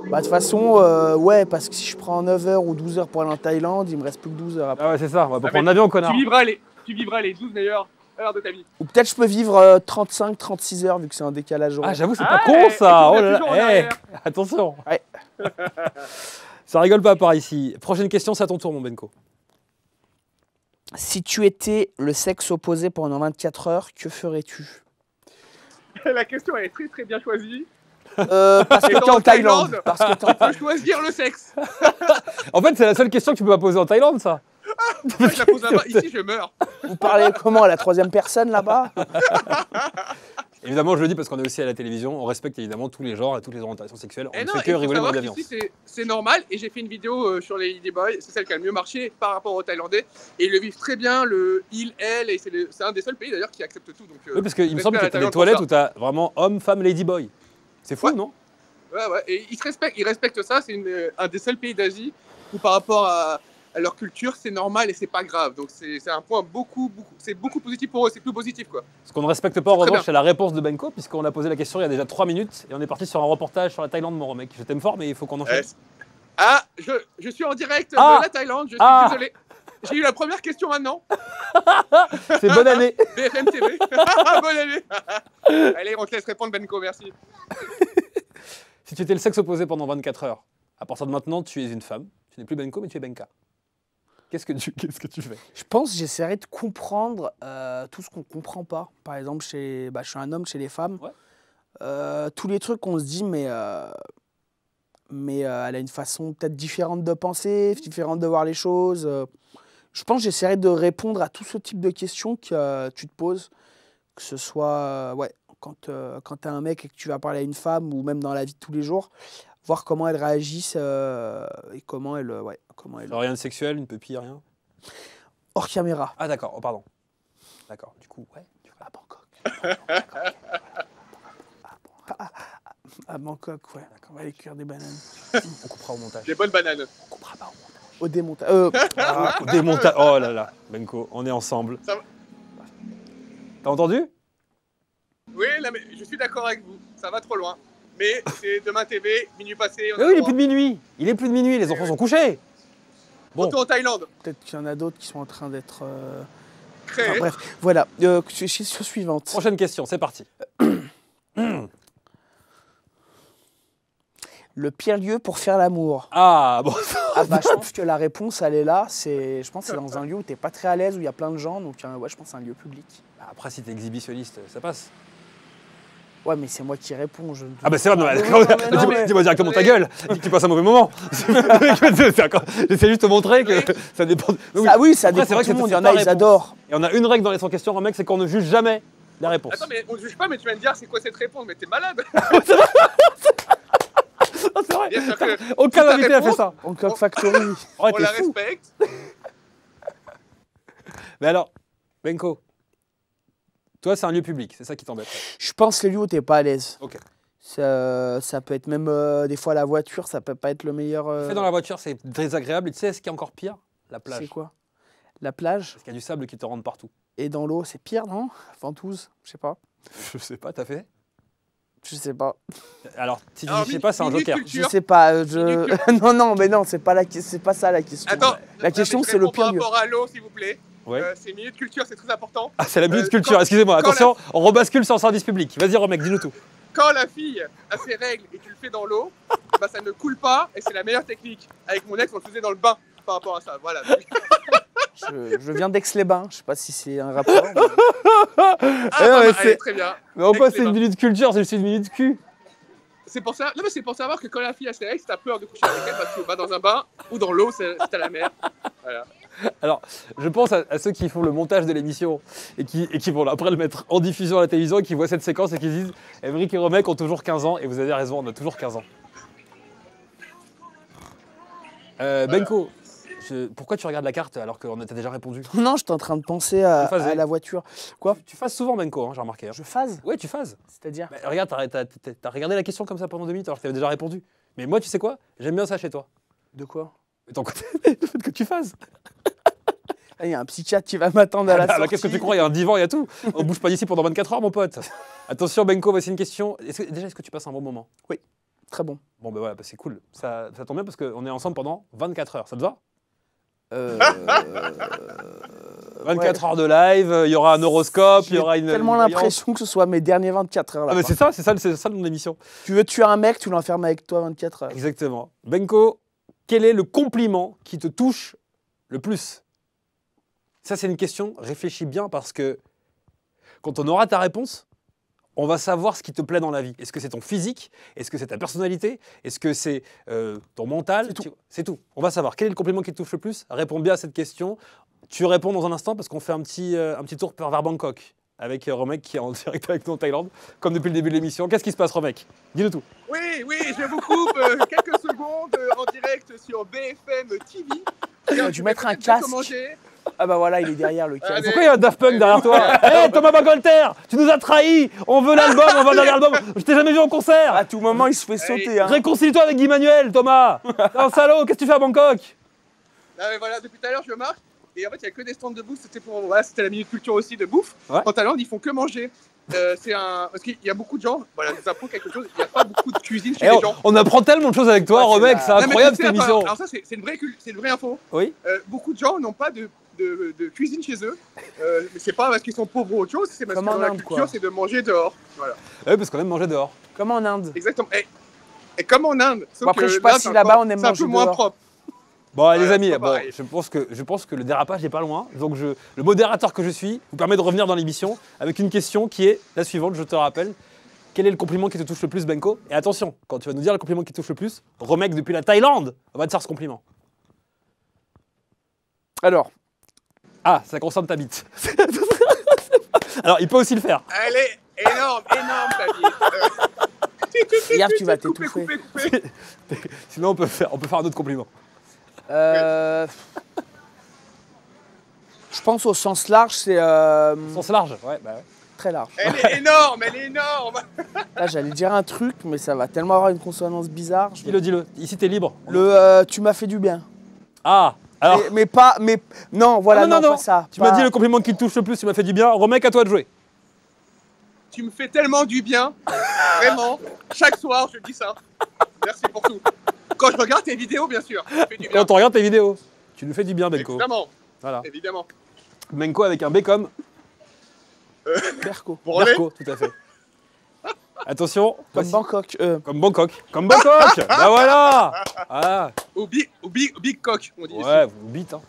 Bah, de toute façon, ouais, parce que si je prends 9 heures ou 12 heures pour aller en Thaïlande, il me reste plus que 12 heures après. Ah ouais, c'est ça, on va pas Ah, prendre mais l'avion, connard. Tu vivras les 12 meilleures heures de ta vie. Ou peut-être je peux vivre 35, 36 heures vu que c'est un décalage Ah, horaire. j'avoue, c'est Ah, pas con ça. et Oh tu là reviens toujours en là. arrière. Attention. Ouais. Ça rigole pas par ici. Prochaine question, c'est à ton tour, mon Benko. Si tu étais le sexe opposé pendant 24 heures, que ferais-tu? La question elle est très très bien choisie. Parce Et que t'es en Thaïlande. Thaïlande, Parce que t'es en Tu peux Thaïlande. choisir le sexe. En fait, c'est la seule question que tu peux pas poser en Thaïlande, ça. Moi, je la pose là-bas. Ici, je meurs. Vous parlez comment à la troisième personne là-bas? Évidemment, je le dis parce qu'on est aussi à la télévision. On respecte évidemment tous les genres et toutes les orientations sexuelles. On Et ne non, fait il que faut rigoler dans savoir l'avion. qu'ici, c'est normal. Et j'ai fait une vidéo sur les Ladyboys. C'est celle qui a le mieux marché par rapport aux Thaïlandais. Et ils le vivent très bien, le il, elle. Et c'est un des seuls pays d'ailleurs qui accepte tout. Donc, Oui, parce qu'il me respect semble à que la tu as des Thaïlande pour toilettes ça. où tu as vraiment homme, femme, ladyboy. C'est fou, Ouais. non? Ouais. Et ils respectent ça. C'est un des seuls pays d'Asie où par rapport à leur culture, c'est normal et c'est pas grave. Donc c'est un point c'est beaucoup positif pour eux. C'est plus positif quoi. Ce qu'on ne respecte pas en Très revanche, bien. c'est la réponse de Benko, puisqu'on a posé la question il y a déjà 3 minutes et on est parti sur un reportage sur la Thaïlande, mon mec. Je t'aime fort, mais il faut qu'on enchaîne. Ah, je suis en direct Ah. de la Thaïlande. Je suis Ah. désolé. J'ai eu la première question maintenant. C'est bonne année. BFM TV. Bonne année. Allez, on te laisse répondre, Benko, merci. Si tu étais le sexe opposé pendant 24 heures, à partir de maintenant, tu es une femme. Tu n'es plus Benko, mais tu es Benka. Qu'est-ce que tu fais? Je pense que j'essaierai de comprendre tout ce qu'on comprend pas. Par exemple, je suis un homme chez les femmes. Ouais. Tous les trucs qu'on se dit, mais elle a une façon peut-être différente de penser, différente de voir les choses. Je pense que j'essaierai de répondre à tout ce type de questions que tu te poses. Que ce soit quand tu as un mec et que tu vas parler à une femme ou même dans la vie de tous les jours, voir comment elle réagisse et comment elle... Rien de sexuel, une pupille, rien? Hors caméra. Ah d'accord, oh, pardon. D'accord, du coup, ouais. À Bangkok. À Bangkok, ouais. On va aller cuire des bananes. On coupera au montage. Des bonnes bananes. On comprend pas au montage. Au démontage. Des montages. Oh là là, Benko, on est ensemble. Ça va. T'as entendu? Oui, là, mais je suis d'accord avec vous. Ça va trop loin. Mais c'est Demain TV, minuit passé. On Mais a oui, il le est plus de minuit. Il est plus de minuit, les enfants sont couchés. Bon. Retour en Thaïlande. Peut-être qu'il y en a d'autres qui sont en train d'être... Créé. Enfin, bref, voilà. Question suivante. Prochaine question, c'est parti. Le pire lieu pour faire l'amour. Ah, bon. Ah bah, je pense que la réponse, elle est là. Je pense que c'est dans un lieu où t'es pas très à l'aise, où il y a plein de gens. Donc, ouais, je pense que c'est un lieu public. Après, si t'es exhibitionniste, ça passe. Ouais, mais c'est moi qui réponds. Ah bah c'est vrai, non, mais- dis-moi directement ta gueule, tu passes un mauvais moment. J'essaie juste de montrer que ça dépend. Oui. Oui, ça Après, dépend de tout le monde. Il y en ta a, ils réponse. adorent. Et on a une règle dans les 100 questions, mec, c'est qu'on ne juge jamais la réponse. Attends, mais on ne juge pas, mais tu viens de dire c'est quoi cette réponse? Mais t'es malade. Ah, c'est vrai. Bien sûr que Aucun ta invité a fait réponse, ça. Bangkok Factory. Oh, on t'es la fou. respecte. Mais alors, Benko, toi, c'est un lieu public, c'est ça qui t'embête. Je pense les lieux où t'es pas à l'aise. Ok. Ça peut être même des fois la voiture, ça peut pas être le meilleur. Fait dans la voiture, c'est très agréable. Et tu sais ce qui est encore pire? La plage. C'est quoi? La plage Parce qu'il y a du sable qui te rentre partout. et dans l'eau, c'est pire, non? Ventouse, je sais pas. Je sais pas, t'as fait? Je sais pas. Alors, si tu Alors, dis je sais pas, c'est un minute joker. culture. Je sais pas. Minute non, mais non, c'est pas ça la question. Attends, La question, mais je c'est le réponds pire par lieu. rapport à l'eau, s'il vous plaît. Ouais. C'est minute culture, c'est très important. Ah, c'est la minute culture, quand- excusez-moi. quand Attention, on rebascule sur le service public. Vas-y, Romek, dis-nous tout. Quand la fille a ses règles et tu le fais dans l'eau, bah, ça ne coule pas et c'est la meilleure technique. Avec mon ex, on le faisait dans le bain par rapport à ça. Voilà. Je viens d'Aix-les-Bains. Je sais pas si c'est un rapport. mais- Ah, mais allez, c'est- très bien. Mais en quoi c'est une Excellent. minute culture, c'est juste une minute cul? C'est pour ça. Non, mais c'est pour savoir que quand la fille a ses règles, si t'as peur de coucher avec elle parce que tu vas dans un bain ou dans l'eau, c'est à la mer. Voilà. Alors, je pense à ceux qui font le montage de l'émission et qui vont après le mettre en diffusion à la télévision et qui voient cette séquence et qui se disent Émeric et Romek ont toujours 15 ans et vous avez raison, on a toujours 15 ans. Benko, pourquoi tu regardes la carte alors qu'on t'a déjà répondu? Non, j'étais en train de penser Je faisais. à la voiture. Quoi? Tu phases souvent Benko, hein, j'ai remarqué. Hein. Je phase? Ouais, tu phases. C'est-à-dire? Bah, regarde, t'as regardé la question comme ça pendant 2 minutes alors que t'avais déjà répondu. Mais moi, tu sais quoi? J'aime bien ça chez toi. De quoi? Mais ton côté, le fait que tu phases. Il y a un psychiatre qui va m'attendre à la Ah bah, sortie. qu'est-ce que tu crois? Il y a un divan, il y a tout. On bouge pas d'ici pendant 24 heures, mon pote. Attention, Benko, voici une question. Est-ce que tu passes un bon moment? Très bon. Bon, ben voilà, bah, c'est cool. Ça tombe bien parce qu'on est ensemble pendant 24 heures. Ça te va? 24 heures de live, il y aura un horoscope, il y aura une. tellement une voyance. l'impression que ce soit mes derniers 24 heures là. Ah, mais c'est ça mon émission. Tu veux tuer un mec, tu l'enfermes avec toi 24 heures. Exactement. Benko, quel est le compliment qui te touche le plus? Ça, c'est une question, réfléchis bien parce que quand on aura ta réponse, on va savoir ce qui te plaît dans la vie. Est-ce que c'est ton physique? Est-ce que c'est ta personnalité? Est-ce que c'est ton mental? C'est tout. C'est tout. On va savoir quel est le compliment qui te touche le plus. Réponds bien à cette question. Tu réponds dans un instant parce qu'on fait un petit tour vers Bangkok avec Romek qui est en direct avec nous en Thaïlande, comme depuis le début de l'émission. Qu'est-ce qui se passe, Romek? Dis-le tout. Oui, je vous coupe quelques secondes en direct sur BFM TV. Tu dû mettre un Peut-être bien casque. commenter. Ah bah voilà, il est derrière le casque. Allez. Pourquoi il y a un Daft Punk derrière toi? Hé, Thomas Bangalter, tu nous as trahis. On veut l'album, on veut l'album. Je t'ai jamais vu en concert. À tout moment, il se fait sauter. Hein. Réconcilie-toi avec Guy Manuel, Thomas. T'es un salaud, qu'est-ce que tu fais à Bangkok? Ah, mais voilà, depuis tout à l'heure, je marche. Et en fait, il n'y a que des stands de bouffe. C'était la minute culture aussi de bouffe. Ouais. En Thaïlande, ils font que manger. Parce qu'il y a beaucoup de gens. Voilà, je vous apprends quelque chose. Il n'y a pas beaucoup de cuisine chez Eh, les gens. on apprend tellement de choses avec toi, Ouais, Romek, c'est c'est la- Non, mais incroyable tu sais, cette émission. alors ça, c'est une vraie info. Oui. Beaucoup de gens n'ont pas de cuisine chez eux. Mais c'est pas parce qu'ils sont pauvres ou autre chose. C'est parce Comme que en la Inde, culture, quoi. c'est de manger dehors. Voilà. Oui, parce qu'on aime manger dehors. Comme en Inde. Exactement. Et comme en Inde. Sauf Bon, après, que je sais pas l'Inde, si c'est là-bas, encore- on aime c'est un manger peu moins dehors. propre. Bon, les Ouais, amis, c'est pas bon, pareil. je pense que le dérapage n'est pas loin. Donc, le modérateur que je suis vous permet de revenir dans l'émission avec une question qui est la suivante, je te rappelle. Quel est le compliment qui te touche le plus, Benko? Et attention, quand tu vas nous dire le compliment qui te touche le plus, Romek depuis la Thaïlande, on va te faire ce compliment. Alors, Ah, ça concerne ta bite. Alors, il peut aussi le faire. Elle est énorme, ta vie. Hier, tu vas Coupez, t'étouffer. coupez. Sinon, on peut faire un autre compliment. Je pense au sens large, c'est Sens large. Ouais, bah ouais. très large. Elle est énorme, elle est énorme. Là, j'allais dire un truc, mais ça va tellement avoir une consonance bizarre. Dis-le. Ici, t'es libre. Tu m'as fait du bien. Ah, alors. Non, voilà, Ah, non, pas ça. Tu m'as dit le compliment qui te touche le plus, tu m'as fait du bien. Romek, à toi de jouer. Tu me fais tellement du bien. Vraiment. Chaque soir, je dis ça. Merci pour tout. Quand je regarde tes vidéos, bien sûr. Tu me fais du bien. Quand on regarde tes vidéos, tu nous fais du bien, Benko. Évidemment. Voilà. Évidemment. Benko avec un B comme Perco. Pour aller Berko, tout à fait. Attention. Comme voici- Bangkok. Comme Bangkok. Comme Bangkok. Bah voilà. Ah, Au big cock, on dit ici. ouais, vous bite. Hein.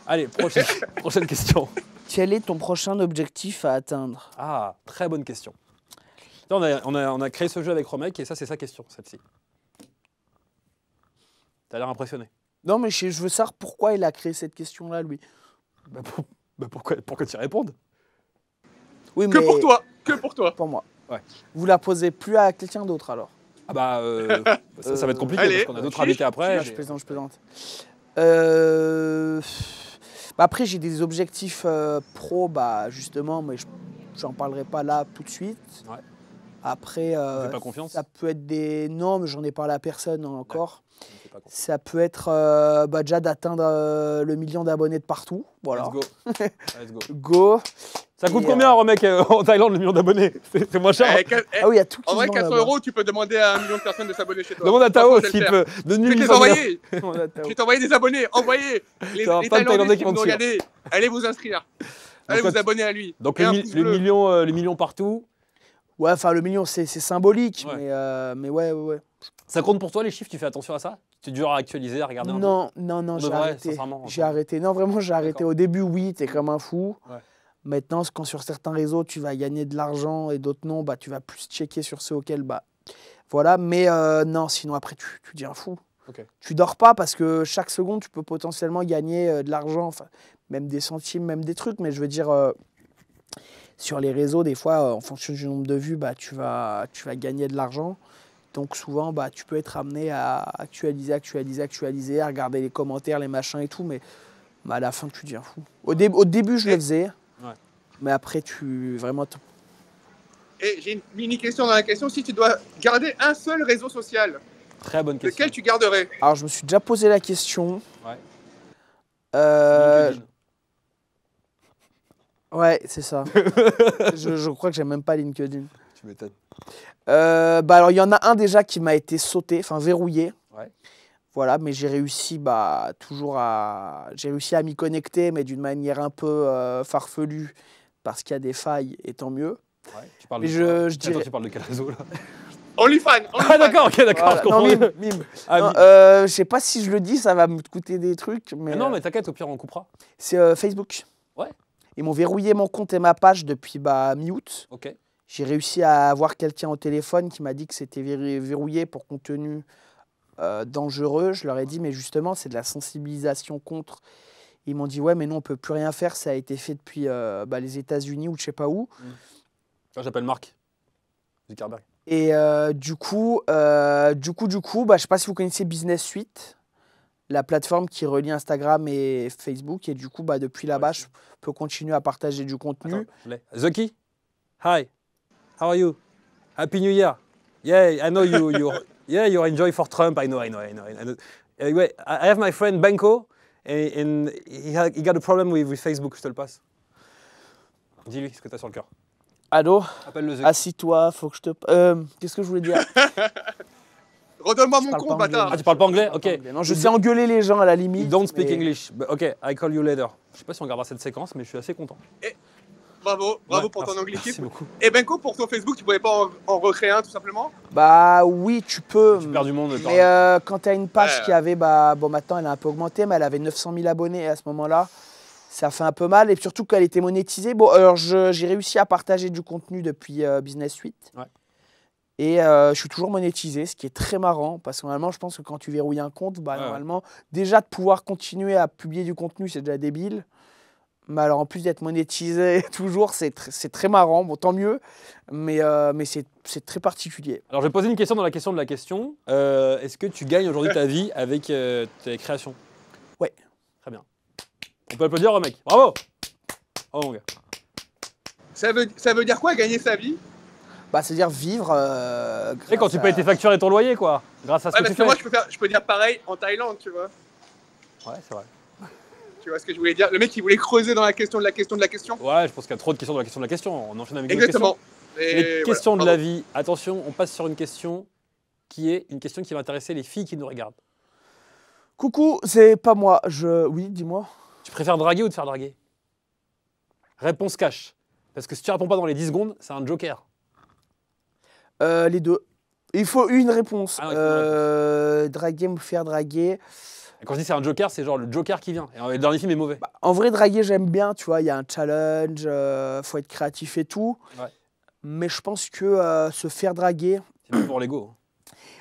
Allez, prochaine question. Quel est ton prochain objectif à atteindre? Ah, très bonne question. Là, on a créé ce jeu avec Romek et ça, c'est sa question, celle-ci. T'as l'air impressionné. Non, mais je veux savoir pourquoi il a créé cette question-là, lui. Pourquoi tu y répondes? Oui, Que mais pour toi. Que pour toi. pour moi. Ouais. Vous la posez plus à quelqu'un d'autre, alors? Ah bah, ça va être compliqué allez, parce qu'on a d'autres chiche, invités après. Je plaisante, je plaisante. Après, j'ai des objectifs pro, justement, mais j'en parlerai pas là tout de suite. Ouais. Après, Fais pas confiance. ça peut être des... Non, mais j'en ai parlé à personne encore. Fais pas confiance. Ça peut être déjà d'atteindre le million d'abonnés de partout. Voilà. Let's go. Let's go. Go. Ça coûte Et, combien, Romek, en Thaïlande, le million d'abonnés? C'est moins cher. Ah oui, il y a tout qui En se vrai, vend 400 là-bas. €, tu peux demander à 1 million de personnes de s'abonner chez toi. Demande à Tao Franchement, je vais s'il le faire. peut. Donne-lui Je vais te les 800 000. envoyer. Demande à Tao. Je vais t'envoyer des abonnés. Envoyez. Les T'auras plein de Thaïlandais qui vont vont nous te suivre. regarder. Allez vous inscrire. Allez Donc, vous abonner à lui. Donc Et le, un mi- pouce le bleu. million partout. Ouais, enfin, le million, c'est symbolique. Ouais. Mais ouais. Ça compte pour toi les chiffres? Tu fais attention à ça? Tu es dur à actualiser, à regarder un peu? Non, Pour de j'ai vrai, arrêté. sincèrement, J'ai arrêté. Non, vraiment, j'ai arrêté. D'accord. Au début, oui, t'es comme un fou. Ouais. Maintenant, quand sur certains réseaux, tu vas gagner de l'argent et d'autres non, bah, tu vas plus checker sur ceux auxquels, bah, voilà. Mais non, sinon, après, tu deviens fou. Ok. Tu dors pas parce que chaque seconde, tu peux potentiellement gagner de l'argent, enfin, même des centimes, même des trucs. Mais je veux dire, sur les réseaux, des fois, en fonction du nombre de vues, bah, tu vas gagner de l'argent. Donc souvent, bah, tu peux être amené à actualiser, à regarder les commentaires, les machins et tout, mais à la fin, tu deviens fou. Au début, je le faisais, Ouais. mais après, vraiment... Et j'ai une mini question dans la question. Si tu dois garder un seul réseau social, Très bonne question. lequel tu garderais? Alors, je me suis déjà posé la question. Ouais. Euh, LinkedIn. ouais, c'est ça. je crois que j'ai même pas LinkedIn. Tu m'étonnes. Bah alors, il y en a un déjà qui m'a été sauté, enfin verrouillé. Ouais. Voilà, mais j'ai réussi j'ai réussi à m'y connecter, mais d'une manière un peu farfelue, parce qu'il y a des failles, et tant mieux. Ouais. Tu parles Mais de je Attends, dirais... tu parles de quel réseau là? OnlyFans. Ah d'accord, ok, d'accord, Voilà. je comprends. Non, mieux. mime. Ah, Non, mime. je sais pas si je le dis, ça va me coûter des trucs, mais Mais non, mais t'inquiète, au pire on coupera. c'est Facebook. Ouais. Ils m'ont verrouillé mon compte et ma page depuis mi-août. Ok. J'ai réussi à avoir quelqu'un au téléphone qui m'a dit que c'était verrouillé pour contenu dangereux. Je leur ai dit, mais justement, c'est de la sensibilisation contre. Ils m'ont dit, ouais, mais non, on peut plus rien faire. Ça a été fait depuis les États-Unis ou je sais pas où. Moi, j'appelle Marc Zuckerberg. Et du coup, bah, je sais pas si vous connaissez Business Suite, la plateforme qui relie Instagram et Facebook. Et du coup, bah, depuis là-bas, je peux continuer à partager du contenu. Attends, je l'ai. Zucky? Hi. How are you? Happy New Year. Yeah, I know you enjoy for Trump. I know. Anyway, I have my friend Benko, and he got a problem with Facebook. Je te le passe. Dis-lui ce que tu as sur le cœur. Allô? Appelle le Zucky. Assis-toi, faut que je te... qu'est-ce que je voulais dire? Redonne-moi Je mon parle compte, pas anglais. bâtard. Ah, tu parles pas anglais? Ok. Non, je sais engueuler les gens à la limite. Don't speak mais- English. But ok, I call you later. Je sais pas si on gardera cette séquence, mais je suis assez content. Bravo Ouais, pour ton merci, anglicisme. Merci beaucoup. Et Benko, pour ton Facebook, tu pouvais pas en recréer un tout simplement? Bah oui, tu peux. Tu perds du monde. Mais quand tu as une page Ouais. qui avait, bon maintenant elle a un peu augmenté, mais elle avait 900 000 abonnés à ce moment-là, ça fait un peu mal. Et surtout qu'elle était monétisée. Bon, alors j'ai réussi à partager du contenu depuis Business Suite. Ouais. Et je suis toujours monétisé, ce qui est très marrant, parce que normalement, je pense que quand tu verrouilles un compte, bah, Ouais. normalement, déjà de pouvoir continuer à publier du contenu, c'est déjà débile. Mais alors en plus d'être monétisé toujours, c'est très marrant. Bon, tant mieux, mais c'est très particulier. Alors, je vais poser une question dans la question de la question. Est-ce que tu gagnes aujourd'hui ta vie avec tes créations? Ouais. Très bien. On peut applaudir au mec. Bravo. Oh mon gars. Ça veut dire quoi gagner sa vie? Bah, c'est-à-dire vivre. Tu sais, quand tu payes tes factures et ton loyer, quoi. Grâce à ce Ouais, que parce tu que fais. moi, je peux dire pareil en Thaïlande, tu vois. Ouais, c'est vrai. Tu vois ce que je voulais dire? Le mec, il voulait creuser dans la question de la question de la question. Ouais, je pense qu'il y a trop de questions dans la question de la question. On enchaîne avec une Exactement. question. Et Les voilà, questions de bravo. la vie. Attention, on passe sur une question qui est une question qui va intéresser les filles qui nous regardent. Coucou, c'est pas moi. Oui, dis-moi. Tu préfères draguer ou te faire draguer? Réponse cash. Parce que si tu réponds pas dans les 10 secondes, c'est un joker. Les deux. Il faut une réponse. Ah ouais, il faut une Draguer, me faire draguer. Et quand je dis c'est un joker, c'est genre le joker qui vient. Et le dernier film est mauvais. Bah, en vrai, draguer, j'aime bien. Tu vois, il y a un challenge, faut être créatif et tout. Ouais. Mais je pense que se faire draguer, C'est plus pour l'ego.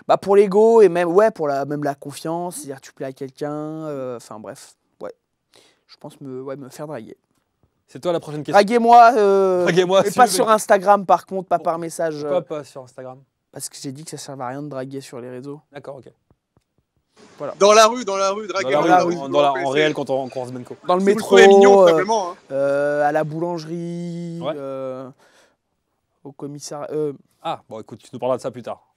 bah, pour l'ego et même, ouais, pour même la confiance, c'est-à-dire tu plais à quelqu'un. Enfin bref, ouais. Je pense me faire draguer. C'est toi la prochaine question. Draguez-moi, Draguez-moi. mais s'il pas vous plaît. sur Instagram par contre, pas par message. Pourquoi pas sur Instagram? Parce que j'ai dit que ça servait à rien de draguer sur les réseaux. D'accord, ok. Dans la rue, draguer Dans dans la la rue, rue. en réel quand on croise Benko. Dans le Si vous le métro, trouvez mignon, tout simplement. Hein. à la boulangerie. Ouais. au commissariat. Ah, bon, écoute, tu nous parleras de ça plus tard.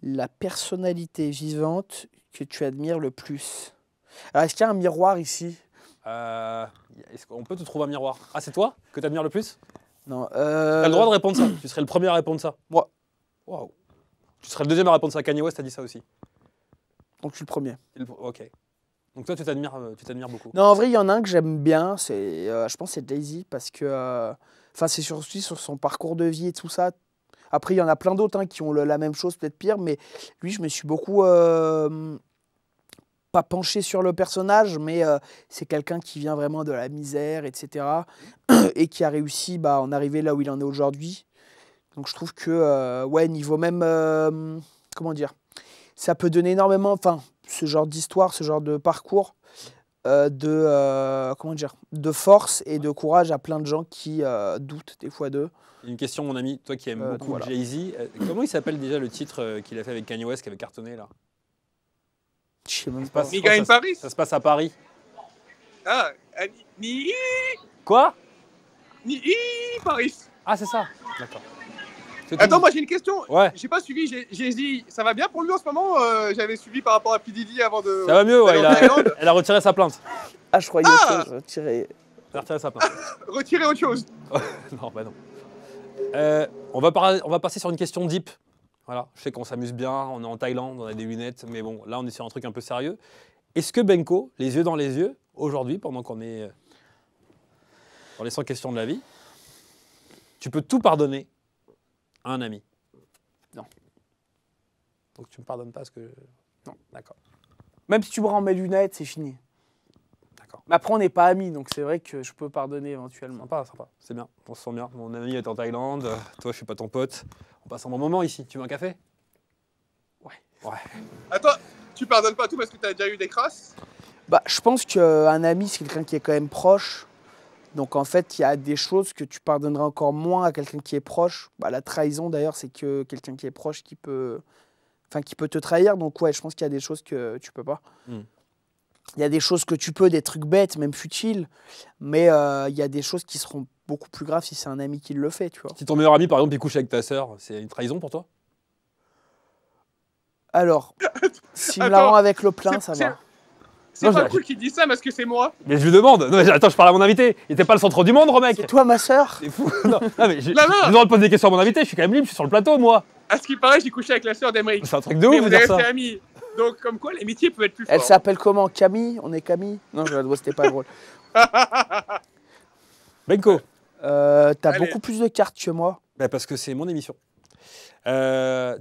La personnalité vivante que tu admires le plus. Alors, est-ce qu'il y a un miroir ici? Est-ce qu'on peut te trouver un miroir? Ah, c'est toi que tu admires le plus? Non. T'as le droit de répondre ça. Tu serais le premier à répondre ça. Moi. Waouh. Tu serais le deuxième à répondre ça. Kanye West a dit ça aussi. Donc, je suis le premier. Ok. Donc toi, tu t'admires beaucoup. Non, en vrai, il y en a un que j'aime bien. Je pense que c'est Jay-Z parce que. Enfin, c'est surtout sur son parcours de vie et tout ça. Après, il y en a plein d'autres qui ont la même chose, peut-être pire. Mais lui, je me suis beaucoup. Pas penché sur le personnage, mais c'est quelqu'un qui vient vraiment de la misère, etc. Et qui a réussi à en arriver là où il en est aujourd'hui. Donc je trouve que, ouais, niveau même, comment dire, ça peut donner énormément, enfin, ce genre d'histoire, ce genre de parcours, comment dire, de force et de courage à plein de gens qui doutent des fois d'eux. Une question, mon ami, toi qui aimes beaucoup voilà. Jay-Z, comment il s'appelle déjà le titre qu'il a fait avec Kanye West qui avait cartonné là? Je sais même pas. Nigga in Paris. Ça se passe à Paris. Ah, Quoi? Paris. Ah, c'est ça. D'accord. Attends, moi j'ai une question. Ouais. J'ai pas suivi Jay-Z. Ça va bien pour lui en ce moment? J'avais suivi par rapport à P. Diddy avant de. Ça va mieux, ouais. d'aller en Thaïlande. Elle a retiré sa plainte. Ah, je croyais Ah que je retirais. Elle a retiré sa plainte. Retirer autre chose. Non, bah non. On va passer sur une question deep. Voilà, je sais qu'on s'amuse bien, on est en Thaïlande, on a des lunettes, mais bon, là on est sur un truc un peu sérieux. Est-ce que Benko, les yeux dans les yeux, aujourd'hui, pendant qu'on est dans les 100 questions de la vie, tu peux tout pardonner à un ami? Non. Donc tu me pardonnes pas ce que... Non. D'accord. Même si tu me rends mes lunettes, c'est fini. D'accord. Mais après, on n'est pas amis, donc c'est vrai que je peux pardonner éventuellement. Sympa, sympa, c'est bien, on se sent bien. Mon ami est en Thaïlande, toi je suis pas ton pote. On passe un bon moment ici, tu veux un café? Ouais. Attends, tu pardonnes pas tout parce que t'as déjà eu des crasses? Bah, je pense qu'un ami, c'est quelqu'un qui est quand même proche. Donc en fait, il y a des choses que tu pardonneras encore moins à quelqu'un qui est proche. Bah, la trahison d'ailleurs, c'est que quelqu'un qui est proche qui peut te trahir. Donc ouais, je pense qu'il y a des choses que tu peux pas. Il y a des choses que tu peux, des trucs bêtes, même futiles. Mais il y a des choses qui seront beaucoup plus graves si c'est un ami qui le fait, tu vois. Si ton meilleur ami par exemple il couche avec ta sœur, c'est une trahison pour toi? Alors, s'il me la Attends, rend avec le plein, ça va. C'est Non, pas j'ai- cool qu'il dise ça parce que c'est moi. Mais je lui demande, non, mais attends, je parle à mon invité, il était pas le centre du monde, Romek. C'est toi, ma sœur? C'est fou. Non, mais j'ai Non, non. le droit de poser des questions à mon invité, je suis quand même libre, je suis sur le plateau moi. À ce qui paraît, j'ai couché avec la sœur d'Emeric. C'est un truc de Mais ouf on de est dire ça. restés amis. Donc, comme quoi, l'amitié peut être plus Elle forte. s'appelle comment? Camille? On est Camille? Non, c'était pas drôle. Benko. T'as Allez. beaucoup plus de cartes que moi. Bah parce que c'est mon émission. Tu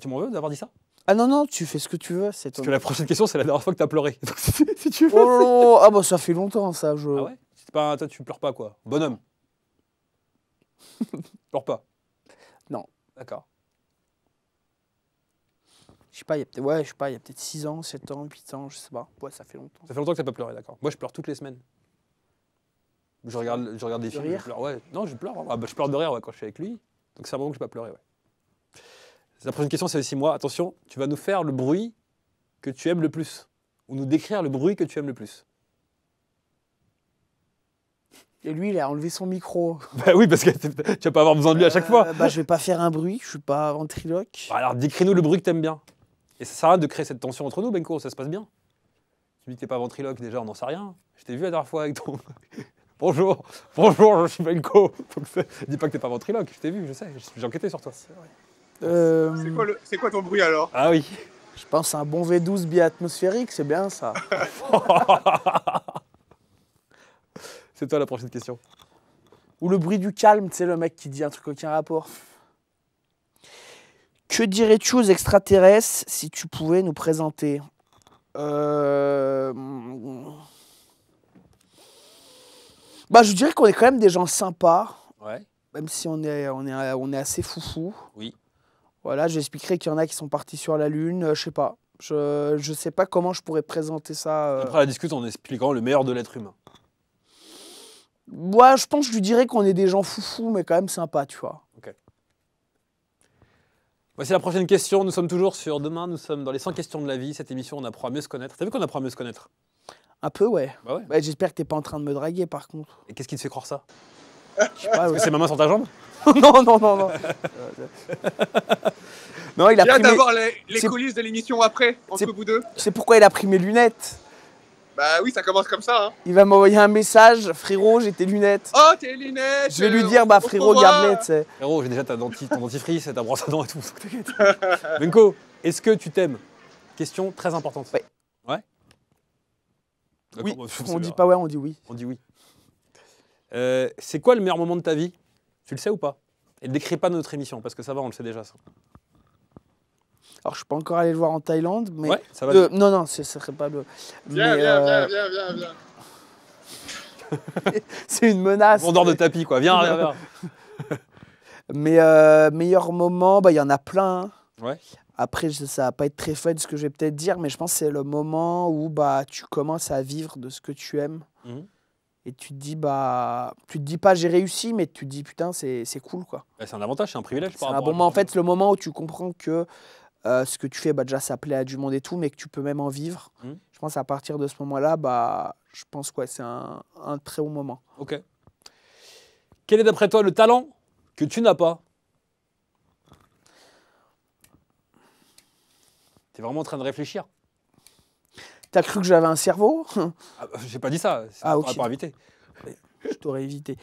m'en veux d'avoir dit ça? Ah non, non, tu fais ce que tu veux. C'est ton... Parce que la prochaine question, c'est la dernière fois que t'as pleuré. Donc, si tu veux. Oh non, ah bah ça fait longtemps ça. Ah ouais? C'est pas, toi, tu pleures pas quoi? Bonhomme. Pleure pas. Non. D'accord. Je sais pas, il y a peut-être ouais, il y a peut-être 6 ans, 7 ans, 8 ans, je sais pas. Ouais, ça fait longtemps. Ça fait longtemps que t'as pas pleuré, d'accord. Moi, je pleure toutes les semaines. Je regarde des films, je rire? pleure. Ouais. Non, je pleure. Ah, bah, je pleure de rire ouais, quand je suis avec lui. Donc c'est un moment que je n'ai pas pleuré. Ouais. La prochaine question, c'est aussi moi. Attention, tu vas nous faire le bruit que tu aimes le plus. Ou nous décrire le bruit que tu aimes le plus. Et lui, il a enlevé son micro. Bah oui, parce que tu vas pas avoir besoin de lui à chaque fois. Bah je vais pas faire un bruit, je suis pas ventriloque. Bah, alors, décris-nous le bruit que t'aimes bien. Et ça sert à rien de créer cette tension entre nous, Benko, ça se passe bien. Tu me dis que t'es pas ventriloque, déjà, on n'en sait rien. Je t'ai vu la dernière fois avec ton... Bonjour, je suis Benko. Dis pas que t'es pas ventriloque, je t'ai vu, je sais, j'ai enquêté sur toi. C'est quoi ton bruit alors? Ah oui. Je pense à un bon V12 bi-atmosphérique, c'est bien ça. C'est toi la prochaine question. Ou le bruit du calme, tu sais, le mec qui dit un truc aucun rapport. Que dirais-tu aux extraterrestres si tu pouvais nous présenter Bah, je dirais qu'on est quand même des gens sympas, Ouais. même si on est assez foufou. Oui. Voilà, j'expliquerai qu'il y en a qui sont partis sur la Lune, je sais pas. Je sais pas comment je pourrais présenter ça. Après la discute en expliquant le meilleur de l'être humain. Ouais, je pense que je lui dirais qu'on est des gens foufous, mais quand même sympas, tu vois. Voici la prochaine question. Nous sommes toujours sur Demain, nous sommes dans les 100 questions de la vie. Cette émission, on apprend à mieux se connaître. T'as vu qu'on apprend à mieux se connaître? Un peu, ouais. Bah ouais. Ouais, j'espère que t'es pas en train de me draguer, par contre. Et qu'est-ce qui te fait croire ça? Je sais pas, Parce ouais. que c'est ma main sur ta jambe? Non, non, non, non. Non, il a J'ai hâte pris mes... d'avoir les C'est- coulisses de l'émission après, entre C'est- vous deux. Tu sais pourquoi il a pris mes lunettes? Bah oui, ça commence comme ça. Hein. Il va m'envoyer un message, frérot, j'ai tes lunettes. Oh, tes lunettes. Je vais lui dire, bah on se frérot, revoit. garde-les, tu sais. Frérot, j'ai déjà ton dentifrice et ta brosse à dents et tout, t'inquiète. Benko, est-ce que tu t'aimes? Question très importante. Ouais. Ouais. D'accord, Oui, bah, c'est on dit bien. pas ouais, on dit oui. On dit oui. C'est quoi le meilleur moment de ta vie? Tu le sais ou pas? Et ne décris pas notre émission, parce que ça va, on le sait déjà, ça. Alors, je suis pas encore allé le voir en Thaïlande, mais... Ouais, ça va. Non, non, ce serait pas le... Viens, mais, viens. c'est une menace. Vendeur de tapis, quoi. Viens, viens. Mais meilleur moment, bah il y en a plein. Hein. Ouais. Après, ça va pas être très fun ce que je vais peut-être dire, mais je pense que c'est le moment où bah tu commences à vivre de ce que tu aimes. Mhm. Et tu te dis tu te dis pas j'ai réussi, mais tu te dis putain c'est cool quoi. Bah, c'est un avantage, c'est un privilège. C'est par un rapport bon à moment. En tout le fait, le moment où tu comprends que ce que tu fais, bah déjà ça plaît à du monde et tout, mais que tu peux même en vivre. Mhm. Je pense à partir de ce moment-là, bah je pense que ouais, c'est un très bon moment. monde. Ok. Quel est d'après toi le talent que tu n'as pas? T'es vraiment en train de réfléchir. T'as cru que j'avais un cerveau? Ah, j'ai pas dit ça. Ah, ok. T'aurais pas invité. Je t'aurais évité.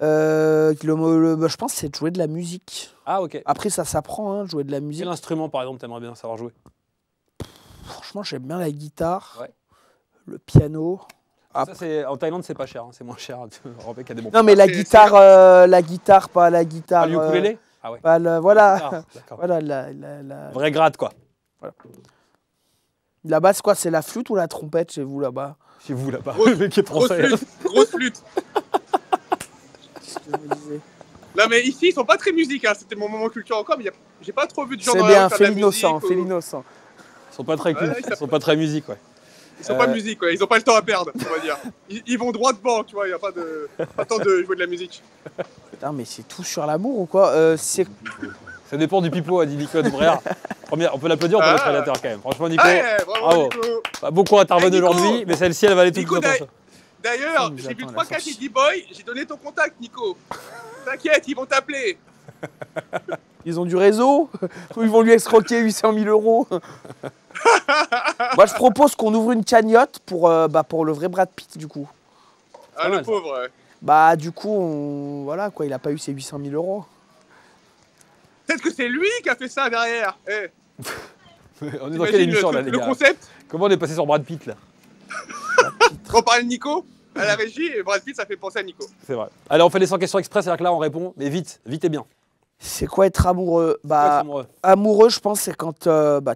Je pense que c'est de jouer de la musique. Ah, ok. Après, ça s'apprend, hein, jouer de la musique. Quel instrument, par exemple, t'aimerais bien savoir jouer? Franchement, j'aime bien la guitare, Ouais. le piano. Ah. Ça, en Thaïlande, c'est pas cher. Hein, c'est moins cher. Robek a des bons Non, mais la c'est- guitare, pas la guitare. Ah, le ukulélé? Ah ouais. pas voilà. Ah, d'accord. Voilà, Vrai grade, quoi. la basse, quoi, c'est la flûte ou la trompette chez vous là-bas? Chez vous, là-bas. Grosse- Le mec est Grosse français. flûte, grosse flûte. C'est ce que je me disais. Non, mais ici, ils sont pas très musique. Hein. C'était mon moment culture encore, mais j'ai pas trop vu de gens C'est dans la bien, rue faire fais de la l'innocent, musique fais ou- l'innocent. Ils sont pas très cool. Ouais, Ils sont pas très musique, ouais. Ils sont pas musique, quoi. Ils ont pas le temps à perdre, on va dire. Ils vont droit devant, tu vois. Il y a pas de temps de jouer de la musique. Putain, mais c'est tout sur l'amour ou quoi? C'est Ça dépend du pipeau, a dit Nico de Bréard. On peut l'applaudir, on peut Ah. mettre relateur quand même. Franchement, Nico, Ouais, bravo, bravo. Nico. pas beaucoup intervenu Eh, Nico. aujourd'hui, mais celle-ci, elle va aller tout Nico, le temps. D'ailleurs, nous j'ai vu attend, 3 la 4 force. Eddie Boy. J'ai donné ton contact, Nico. T'inquiète, ils vont t'appeler. Ils ont du réseau ou ils vont lui escroquer 800 000 euros. Moi, je propose qu'on ouvre une cagnotte pour le vrai Brad Pitt, du coup. Ah, Pas le mal, ça. pauvre. Ouais. Bah, du coup, voilà, quoi, il a pas eu ses 800 000 euros. Peut-être que c'est lui qui a fait ça derrière. Eh, On est dans t'imagines quelle émission, là, le les gars? concept. Comment on est passé sur Brad Pitt, là? On parlait de Nico à la régie et Brad Pitt, ça fait penser à Nico. C'est vrai. Allez, on fait les 100 questions express, c'est-à-dire que là, on répond, mais vite, vite et bien. C'est quoi être amoureux? Ouais, Bah, amoureux. amoureux, je pense, c'est quand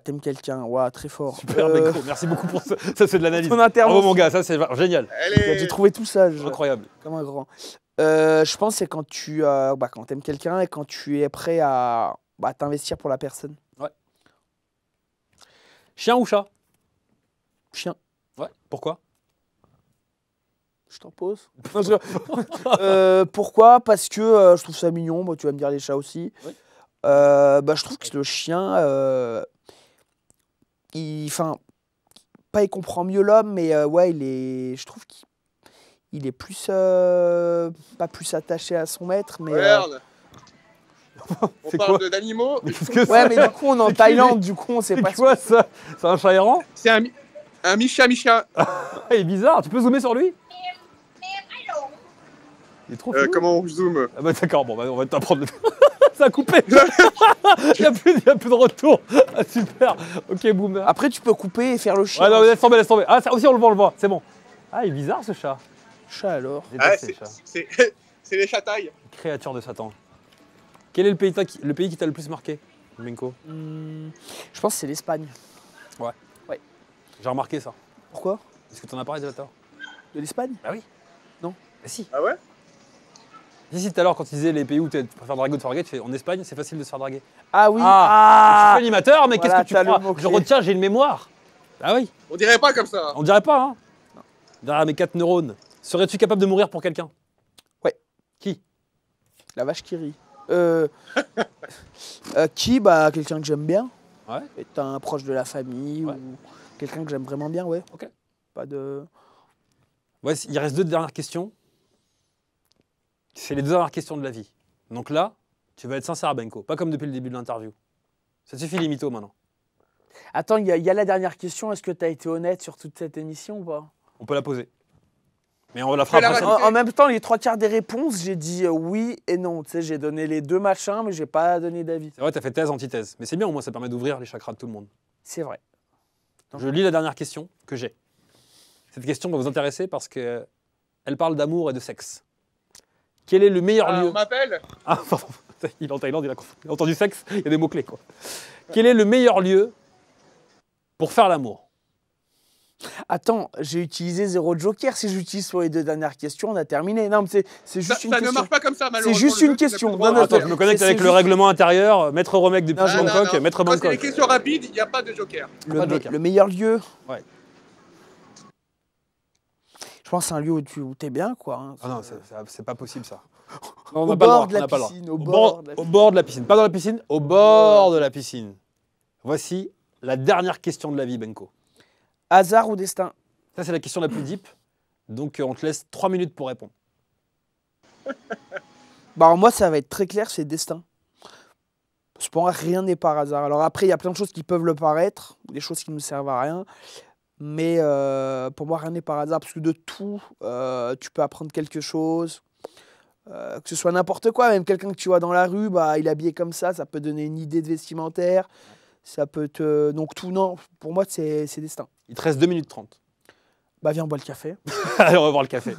t'aimes quelqu'un. Ouah, très fort. Super, Benko, merci beaucoup pour ça. Ça, c'est de l'analyse. Ton Bravo, intervention. mon gars, ça, c'est génial. Elle J'ai est... trouvé tout ça, Incroyable. comme un grand. Je pense que c'est quand quand t'aimes quelqu'un et quand tu es prêt à t'investir pour la personne. Chien ou chat? Chien, Ouais. Pourquoi? je t'en pose. Non, pourquoi? Parce que je trouve ça mignon. Bon, tu vas me dire les chats aussi. Oui. Je trouve que le chien, il comprend mieux l'homme, mais ouais, je trouve qu'il est plus, pas plus attaché à son maître, mais Regarde. On C'est parle quoi? d'animaux. Qu'est-ce que ouais, c'est? mais du coup, on est en C'est qui, Thaïlande, du coup, on sait pas. C'est quoi, ça? C'est un chat errant? C'est un Misha. Ah, il est bizarre, tu peux zoomer sur lui? Il est trop fou. Comment on zoome? Ah bah d'accord, bon, bah, on va t'apprendre. Ça a coupé. Il n'y a plus de retour. Ah, super. Ok, boomer. Après, tu peux couper et faire le chien. Ouais, non, laisse tomber, laisse tomber. Ah, ça aussi, on le voit, c'est bon. Ah, il est bizarre, ce chat. Chat alors. J'ai Ah, détesté, les chats. c'est les chatailles. Créature de Satan. Quel est le pays qui t'a le plus marqué, Benko? Je pense que c'est l'Espagne. J'ai remarqué ça. Pourquoi? Est-ce que t'en as parlé déjà tout à l'heure? De l'Espagne? Bah oui. Non. Bah si. Ah ouais? Si, tout à l'heure, quand tu disais les pays où tu préfères draguer ou te faire draguer, tu fais en Espagne, c'est facile de se faire draguer. Ah oui. Je suis animateur, mais Voilà, qu'est-ce que tu t'as le crois? mot-clé. Je retiens, j'ai une mémoire. Ah oui. On dirait pas comme ça. On dirait pas, hein? Derrière mes 4 neurones. Serais-tu capable de mourir pour quelqu'un? Ouais. Qui? La vache qui rit. Qui? Quelqu'un que j'aime bien. Ouais. Est un proche de la famille Ouais. ou quelqu'un que j'aime vraiment bien, ouais. Ok. Pas de. Ouais, il reste 2 dernières questions. C'est les 2 dernières questions de la vie. Donc là, Tu vas être sincère, Benko, pas comme depuis le début de l'interview. Ça suffit les mythos maintenant. Attends, il y a la dernière question. Est-ce que tu as été honnête sur toute cette émission ou pas? On peut la poser. Mais on la fera la après. rajouter. En même temps, les 3/4 des réponses, j'ai dit oui et non. Tu sais, j'ai donné les deux machins, mais j'ai pas donné d'avis. C'est vrai, t'as fait thèse, antithèse. Mais c'est bien, au moins, ça permet d'ouvrir les chakras de tout le monde. C'est vrai. Je lis la dernière question que j'ai. Cette question va vous intéresser parce qu'elle parle d'amour et de sexe. Quel est le meilleur Ah, lieu on m'appelle. Ah, pardon. Il est en Thaïlande, il a entendu sexe, il y a des mots-clés, quoi. Quel est le meilleur lieu pour faire l'amour? Attends, j'ai utilisé 0 joker. Si j'utilise sur les 2 dernières questions, on a terminé. Non, mais c'est juste une Ça ne question. marche pas comme ça, malheureusement. juste le une jeu, tu n'as question. plus le droit Non, non, à- Attends, je me connecte c'est avec le juste- règlement intérieur. Maître Romek depuis Non, non, Bangkok, Maître Quand c'est des Bangkok. questions rapides, il n'y a pas de joker. Pas de joker. Le meilleur lieu. Ouais. Je pense que c'est un lieu où tu es bien, quoi. Hein. Ah non, c'est pas possible ça. Non, on Au n'a pas le droit, bord de la on n'a pas le droit. piscine, au bord de la Au bord de la piscine. Pas dans la piscine, au bord de la piscine. Voici la dernière question de la vie, Benko. Hasard ou destin? Ça, c'est la question la plus deep. Donc, on te laisse 3 minutes pour répondre. Bah, alors moi, ça va être très clair, c'est destin. Parce que pour moi, rien n'est par hasard. Alors après, il y a plein de choses qui peuvent le paraître, des choses qui ne servent à rien. Mais pour moi, rien n'est par hasard. Parce que de tout, tu peux apprendre quelque chose. Que ce soit n'importe quoi, même quelqu'un que tu vois dans la rue, bah, il est habillé comme ça peut donner une idée de vestimentaire. Ça peut te... Donc tout, non, pour moi, c'est destin. Il te reste 2 minutes 30. Bah viens, on boit le café. Allez, on va boire le café.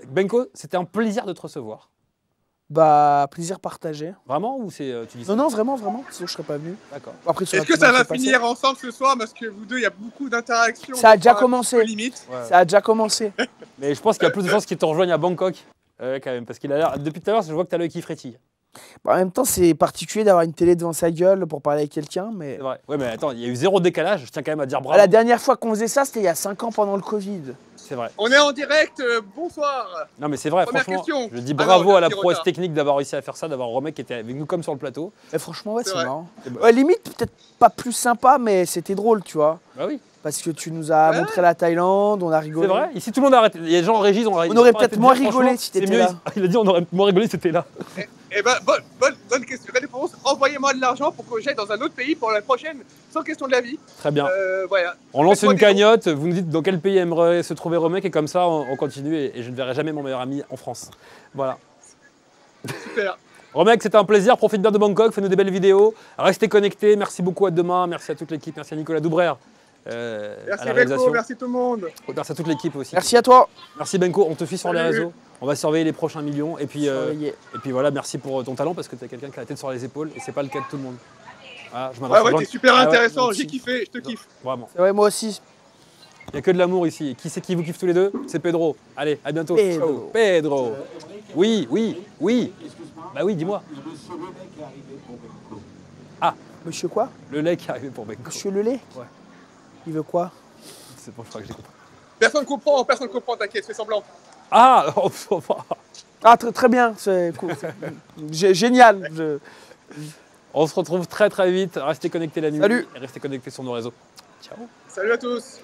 Benko, c'était un plaisir de te recevoir. Bah, plaisir partagé. Vraiment ou tu dis ça? Non, non, vraiment, vraiment. Sinon, je serais pas venu. D'accord. Après, Est-ce que ça va finir ensemble ce soir? Parce que vous deux, il y a beaucoup d'interactions. Ça a déjà Enfin, commencé. un peu limite. Ouais. Ça a déjà commencé. Mais je pense qu'il y a plus de chances qu'il te rejoigne à Bangkok. Quand même, parce qu'il a l'air. Depuis tout à l'heure, je vois que tu as l'œil qui frétille. Bah, en même temps, c'est particulier d'avoir une télé devant sa gueule pour parler avec quelqu'un. Mais C'est vrai. Ouais, mais attends, il y a eu 0 décalage. Je tiens quand même à dire bravo. la dernière fois qu'on faisait ça, c'était il y a 5 ans pendant le Covid. C'est vrai. On est en direct. Bonsoir. Non, mais c'est vrai, Première franchement. question. Je dis Ah bravo non, à la petit prouesse retard. technique d'avoir réussi à faire ça, d'avoir Romek qui était avec nous comme sur le plateau. Et franchement, ouais, C'est c'est vrai. marrant. C'est bon. Ouais, limite, peut-être pas plus sympa, mais c'était drôle, tu vois. Bah oui, Parce que tu nous as Ouais. montré la Thaïlande, on a c'est rigolé. vrai. Ici, tout le monde a arrêté. Il y a des gens en régie, ils ont arrêté. On aurait ils ont arrêté peut-être de moins dire, rigolé franchement, si c'est t'étais mieux. là. Il a dit on aurait moins rigolé si t'étais là. Eh ben, bonne question. Réponse. Envoyez-moi de l'argent pour que j'aille dans un autre pays pour la prochaine, sans question de la vie. Très bien. Voilà. On lance Faites-moi une des dons. cagnotte, vous nous dites dans quel pays aimerait se trouver Romek et comme ça on continue et je ne verrai jamais mon meilleur ami en France. Voilà. Super. Romek, c'était un plaisir, profite bien de Bangkok, fais-nous des belles vidéos, restez connectés, merci beaucoup à demain, merci à toute l'équipe, merci à Nicolas Doubrère à Merci la Benko, réalisation. merci tout le monde. Merci à toute l'équipe aussi. Merci à toi. Merci Benko, on te suit sur les Salut. réseaux, on va surveiller les prochains millions et puis Surveillez. voilà, merci pour ton talent parce que tu es quelqu'un qui a la tête sur les épaules et c'est pas le cas de tout le monde. Voilà, je Ouais, m'adresse aux ouais, gens t'es qui- super Ah ouais, intéressant. moi J'ai aussi. kiffé, je te kiffe. Vraiment. C'est vrai, moi aussi. Il n'y a que de l'amour ici. Et qui c'est qui vous kiffe tous les deux? C'est Pedro. Allez, à bientôt. Pedro. Ciao. Pedro. Oui, oui, oui. Bah oui, dis-moi. Monsieur quoi? Le lait qui est arrivé pour Benko. Monsieur le lait? Ouais. Il veut quoi? C'est pour ça que j'ai compris. Personne comprend, t'inquiète, fais semblant. Ah Ah, très bien, c'est cool. Génial. On se retrouve très très vite. Restez connectés la nuit. Salut. Et restez connectés sur nos réseaux. Ciao. Salut à tous.